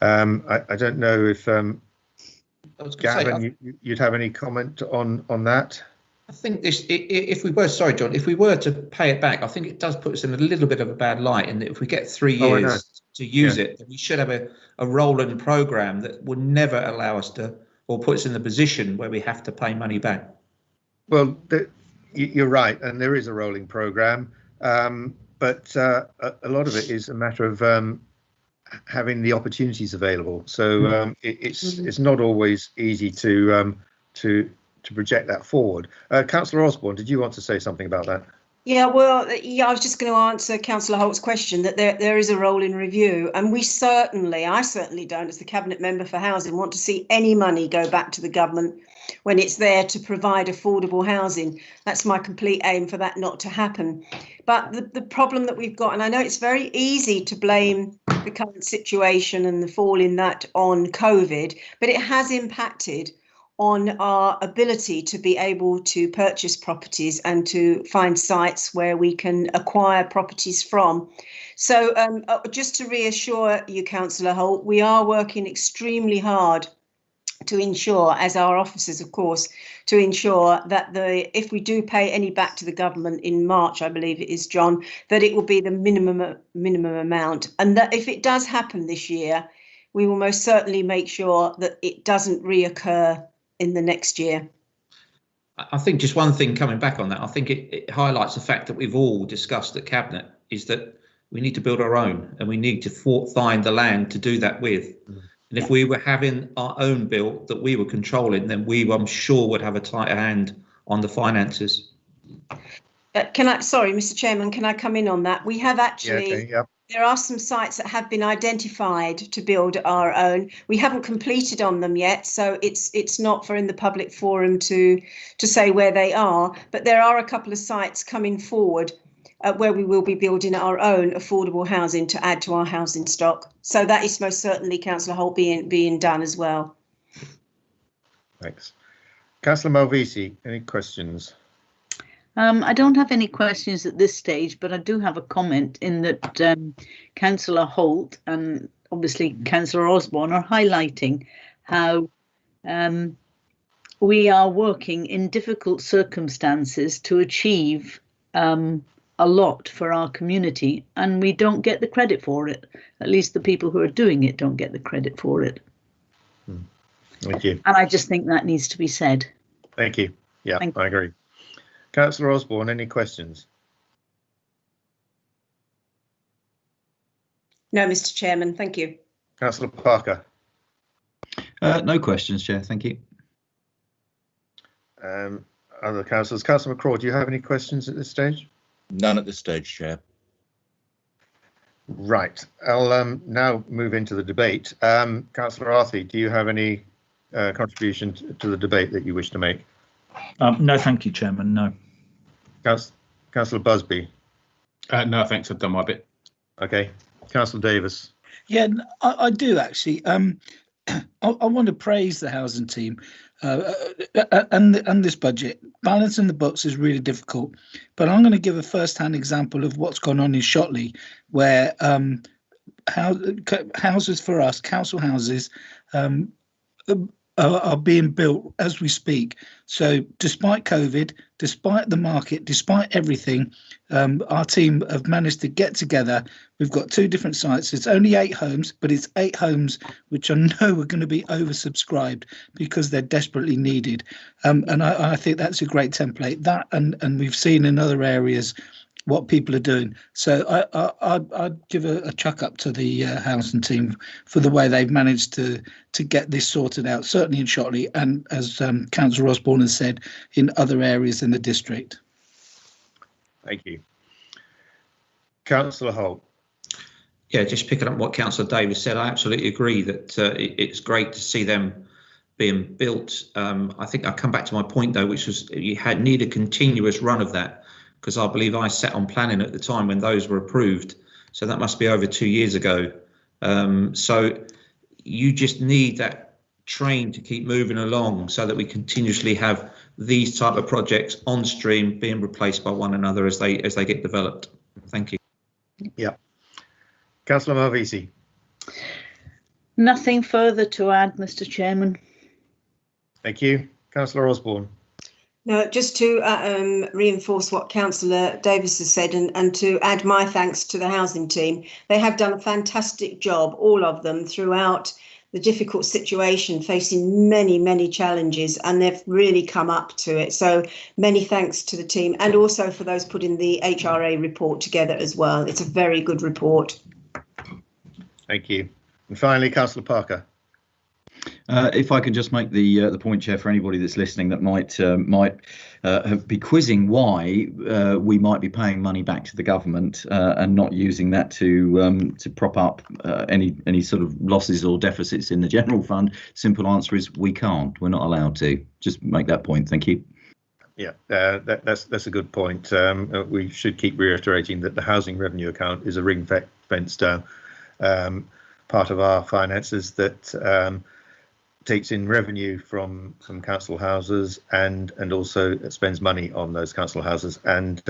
I don't know if Gavin, you'd have any comment on that? I think this, if we were, sorry, John, if we were to pay it back, I think it does put us in a little bit of a bad light. And if we get 3 years to use it, then we should have a rolling program that would never allow us to, or put us in the position where we have to pay money back. Well, you're right, and there is a rolling program, but a lot of it is a matter of having the opportunities available. So it's not always easy to project that forward. Councillor Osborne, did you want to say something about that? Yeah, well, I was just going to answer Councillor Holt's question that there is a rolling review, and I certainly don't, as the Cabinet Member for Housing, want to see any money go back to the government when it's there to provide affordable housing. That's my complete aim for that not to happen. But the problem that we've got, and I know it's very easy to blame the current situation and the fall in that on COVID, but it has impacted on our ability to be able to purchase properties and to find sites where we can acquire properties from. So just to reassure you, Councillor Holt, we are working extremely hard to ensure, as our officers, of course, to ensure that if we do pay any back to the government in March, I believe it is, John, that it will be the minimum amount, and that if it does happen this year, we will most certainly make sure that it doesn't reoccur in the next year. I think just one thing coming back on that, I think it highlights the fact that we've all discussed at Cabinet is that we need to build our own, and we need to find the land to do that with. And if we were having our own built that we were controlling, then we, I'm sure, would have a tighter hand on the finances. Sorry, Mr. Chairman, can I come in on that? We have actually, there are some sites that have been identified to build our own. We haven't completed on them yet, so it's not for in the public forum to say where they are. But there are a couple of sites coming forward where we will be building our own affordable housing to add to our housing stock. So that is most certainly, Councillor Holt, being done as well. Thanks. Councillor Malvisi, any questions? I don't have any questions at this stage, but I do have a comment in that Councillor Holt and obviously Councillor Osborne are highlighting how we are working in difficult circumstances to achieve a lot for our community, and we don't get the credit for it. At least the people who are doing it don't get the credit for it. Thank you. And I just think that needs to be said. Thank you. Yeah, I agree. Councillor Osborne, any questions? No, Mr. Chairman, thank you. Councillor Parker. No questions, Chair. Thank you. Other councillors. Councillor McCraw, do you have any questions at this stage? None at this stage, Chair. Right. I'll now move into the debate. Councillor Arthey, do you have any contribution to the debate that you wish to make? No, thank you, Chairman. No. Councillor Busby. No, thanks. I've done my bit. Okay. Councillor Davis. Yeah, I do actually. I want to praise the housing team and this budget. Balancing the books is really difficult, but I'm going to give a first-hand example of what's gone on in Shotley, where houses for us, council houses, are being built as we speak. So despite COVID, despite the market, despite everything, our team have managed to get together. We've got 2 different sites. It's only 8 homes, but it's 8 homes which I know are going to be oversubscribed because they're desperately needed. And I think that's a great template. That and we've seen in other areas what people are doing. So I'd give a chuck up to the housing team for the way they've managed to get this sorted out, certainly in Shotley and, as Councillor Osborne has said, in other areas in the district. Thank you. Councillor Holt. Yeah, just picking up what Councillor Davis said, I absolutely agree that it's great to see them being built. I think I'll come back to my point though, which was you need a continuous run of that, because I believe I sat on planning at the time when those were approved. So that must be over 2 years ago. So you just need that train to keep moving along so that we continuously have these type of projects on stream being replaced by one another as they get developed. Thank you. Yeah. Councillor Malvisi. Nothing further to add, Mr. Chairman. Thank you. Councillor Osborne. No, just to reinforce what Councillor Davis has said and to add my thanks to the housing team. They have done a fantastic job, all of them, throughout the difficult situation, facing many, many challenges, and they've really come up to it. So many thanks to the team, and also for those putting the HRA report together as well. It's a very good report. Thank you. And finally, Councillor Parker. If I can just make the point, Chair, for anybody that's listening that might be quizzing why we might be paying money back to the government and not using that to prop up any sort of losses or deficits in the general fund. Simple answer is we can't. We're not allowed to. Just make that point. Thank you. Yeah, that's a good point. We should keep reiterating that the housing revenue account is a ring-fenced part of our finances that takes in revenue from council houses and also spends money on those council houses, and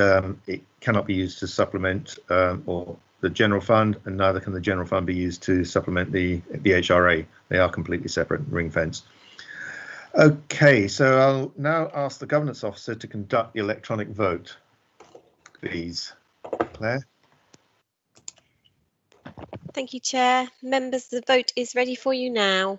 it cannot be used to supplement or the general fund, and neither can the general fund be used to supplement the HRA. They are completely separate, ring fence. Okay, so I'll now ask the governance officer to conduct the electronic vote, please. Claire. Thank you, Chair. Members, the vote is ready for you now.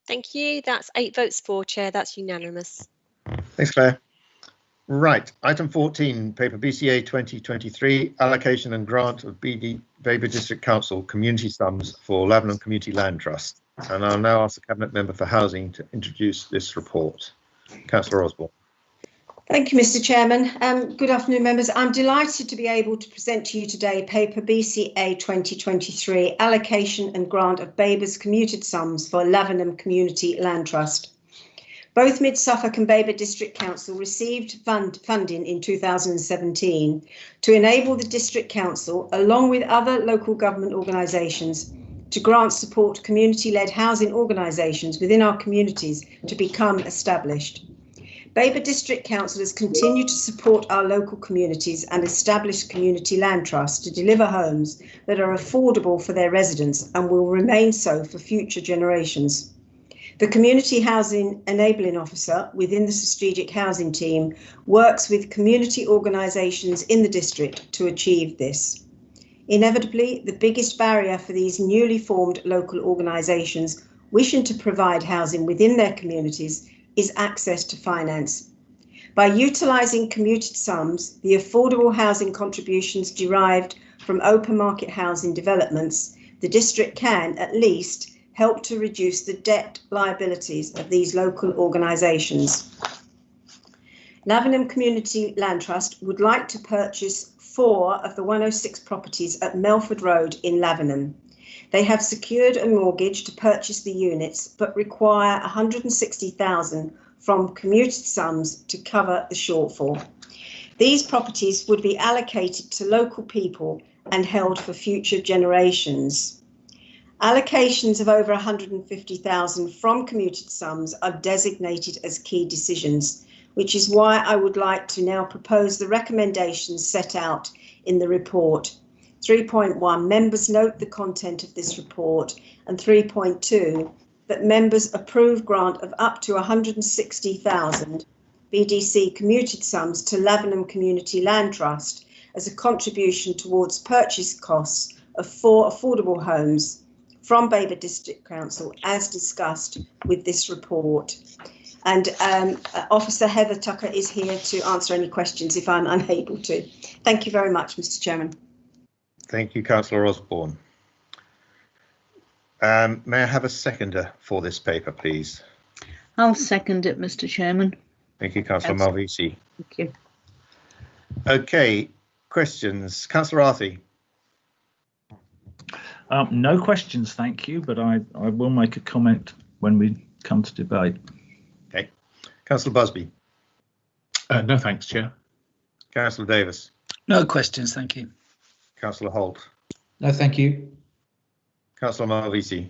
Thank you. That's 8 votes for, Chair. That's unanimous. Thanks, Claire. Right, item 14, paper BCA 2023, allocation and grant of Babergh District Council community sums for Lavenham Community Land Trust. And I'll now ask the Cabinet Member for Housing to introduce this report. Councillor Osborne. Thank you, Mr. Chairman. Good afternoon, members. I'm delighted to be able to present to you today paper BCA 2023, allocation and grant of Babergh's commuted sums for Lavenham Community Land Trust. Both Mid Suffolk and Babergh District Council received funding in 2017 to enable the District Council, along with other local government organisations, to grant support to community-led housing organisations within our communities to become established. Babergh District Council has continued to support our local communities and establish community land trusts to deliver homes that are affordable for their residents and will remain so for future generations. The Community Housing Enabling Officer within the Strategic Housing Team works with community organisations in the district to achieve this. Inevitably, the biggest barrier for these newly formed local organisations wishing to provide housing within their communities is access to finance. By utilising commuted sums, the affordable housing contributions derived from open market housing developments, the district can, at least, help to reduce the debt liabilities of these local organisations. Lavenham Community Land Trust would like to purchase 4 of the 106 properties at Melford Road in Lavenham. They have secured a mortgage to purchase the units, but require £160,000 from commuted sums to cover the shortfall. These properties would be allocated to local people and held for future generations. Allocations of over £150,000 from commuted sums are designated as key decisions, which is why I would like to now propose the recommendations set out in the report. 3.1, members note the content of this report, and 3.2, that members approve grant of up to £160,000 BDC commuted sums to Lavenham Community Land Trust as a contribution towards purchase costs of 4 affordable homes from Babergh District Council as discussed with this report. And Officer Heather Tucker is here to answer any questions if I'm unable to. Thank you very much, Mr. Chairman. Thank you, Councillor Osborne. May I have a seconder for this paper, please? I'll second it, Mr. Chairman. Thank you, Councillor Malvisi. Thank you. Okay, questions. Councillor Arthey. No questions, thank you, but I will make a comment when we come to debate. Okay. Councillor Busby. No thanks, Chair. Councillor Davis. No questions, thank you. Councillor Holt. No, thank you. Councillor Malvisi.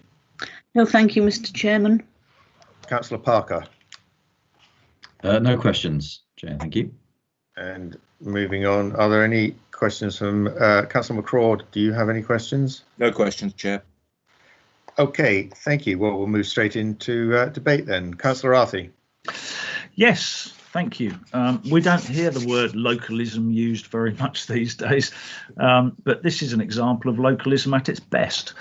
No, thank you, Mr. Chairman. Councillor Parker. No questions, Chair, thank you. And moving on, are there any questions from Councillor McCraw? Do you have any questions? No questions, Chair. Okay, thank you. Well, we'll move straight into debate then. Councillor Arthey. Yes, thank you. We don't hear the word localism used very much these days, but this is an example of localism at its best.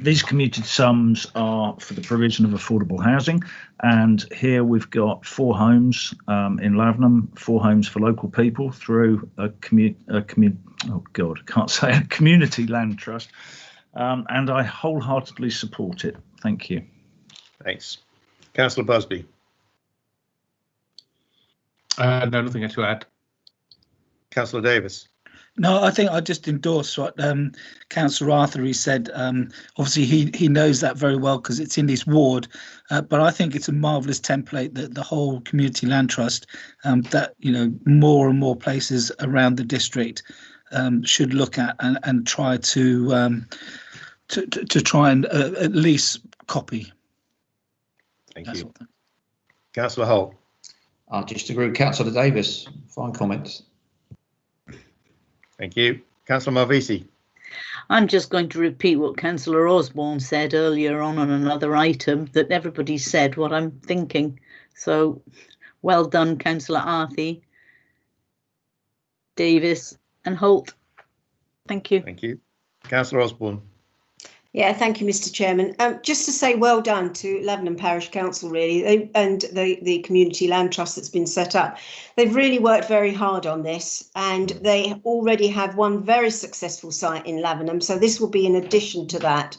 These commuted sums are for the provision of affordable housing, and here we've got 4 homes in Lavenham, 4 homes for local people through a community land trust, and I wholeheartedly support it. Thank you. Thanks. Councillor Busby. No, nothing to add. Councillor Davis. No, I think I just endorse what Councillor Arthur said. Obviously, he knows that very well because it's in his ward. But I think it's a marvellous template that the whole Community Land Trust, that more and more places around the district should look at and try to try and at least copy. Thank you. Councillor Holt. I just agree with Councillor Davis. Fine comments. Thank you. Councillor Malvisi. I'm just going to repeat what Councillor Osborne said earlier on another item, that everybody said what I'm thinking. So well done, Councillor Arthey, Davis and Holt. Thank you. Thank you. Councillor Osborne. Yeah, thank you, Mr. Chairman. Just to say well done to Lavenham Parish Council, really, and the Community Land Trust that's been set up. They've really worked very hard on this, and they already have one very successful site in Lavenham, so this will be in addition to that.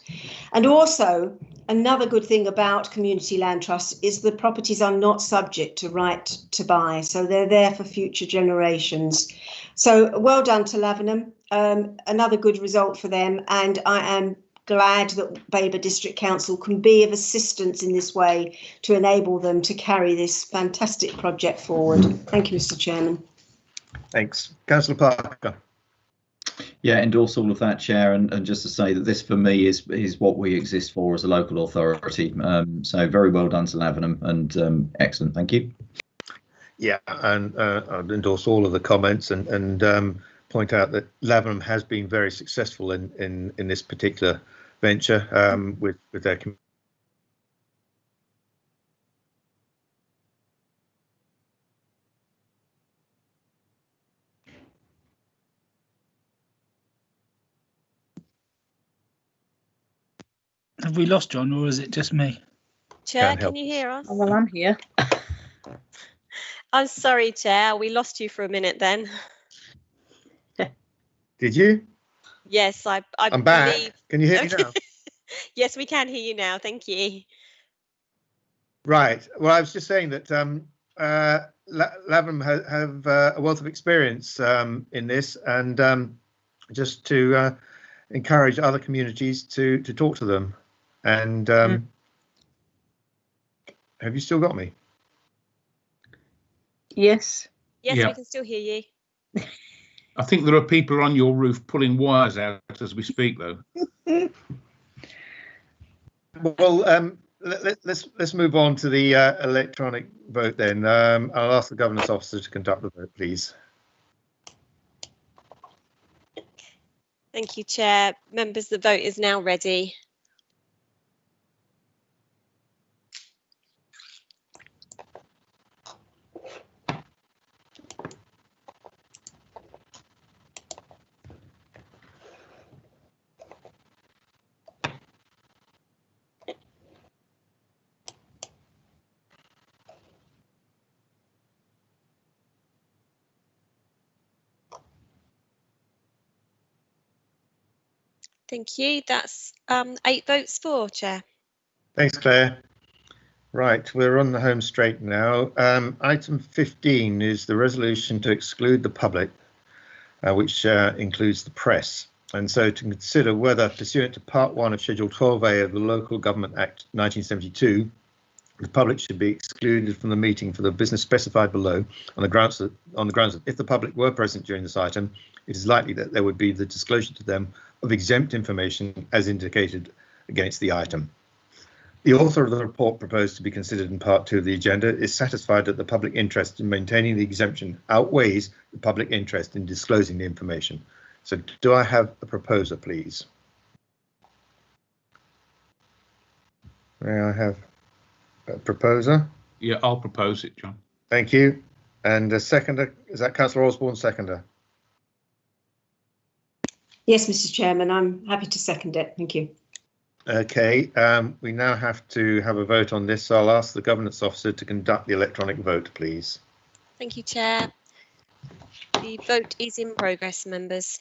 And also, another good thing about Community Land Trust is the properties are not subject to right to buy, so they're there for future generations. So well done to Lavenham, another good result for them, and I am glad that Babergh District Council can be of assistance in this way to enable them to carry this fantastic project forward. Thank you, Mr. Chairman. Thanks. Councillor Parker. Yeah, endorse all of that, Chair, and just to say that this for me is what we exist for as a local authority. So very well done to Lavenham, and excellent, thank you. Yeah, and I'd endorse all of the comments and point out that Lavenham has been very successful in this particular venture with their community. Have we lost John, or is it just me? Chair, can you hear us? Oh, well, I'm here. I'm sorry, Chair. We lost you for a minute then. Did you? Yes, I'm back. believe... Can you hear me now? Yes, we can hear you now. Thank you. Right. Well, I was just saying that Lavenham have a wealth of experience in this, and just to encourage other communities to talk to them. And have you still got me? Yes. Yes, Yeah. we can still hear you. I think there are people on your roof pulling wires out as we speak, though. Well, let's move on to the electronic vote then. I'll ask the governance officer to conduct the vote, please. Thank you, Chair. Members, the vote is now ready. Thank you. That's 8 votes for, Chair. Thanks, Claire. Right, we're on the home straight now. Item 15 is the resolution to exclude the public, which includes the press. And so to consider whether, pursuant to Part 1 of Schedule 12A of the Local Government Act 1972, the public should be excluded from the meeting for the business specified below on the grounds that if the public were present during this item, it is likely that there would be the disclosure to them of exempt information as indicated against the item. The author of the report proposed to be considered in Part 2 of the agenda is satisfied that the public interest in maintaining the exemption outweighs the public interest in disclosing the information. So do I have a proposer, please? May I have a proposer? Yeah, I'll propose it, John. Thank you. And a seconder, is that Councillor Osborne, seconder? Yes, Mr. Chairman, I'm happy to second it. Thank you. Okay, we now have to have a vote on this, so I'll ask the Governance Officer to conduct the electronic vote, please. Thank you, Chair. The vote is in progress, members.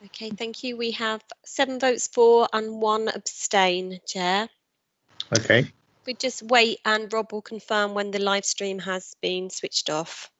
Okay, thank you. We have 7 votes for and 1 abstain, Chair. Okay. We just wait and Rob will confirm when the live stream has been switched off.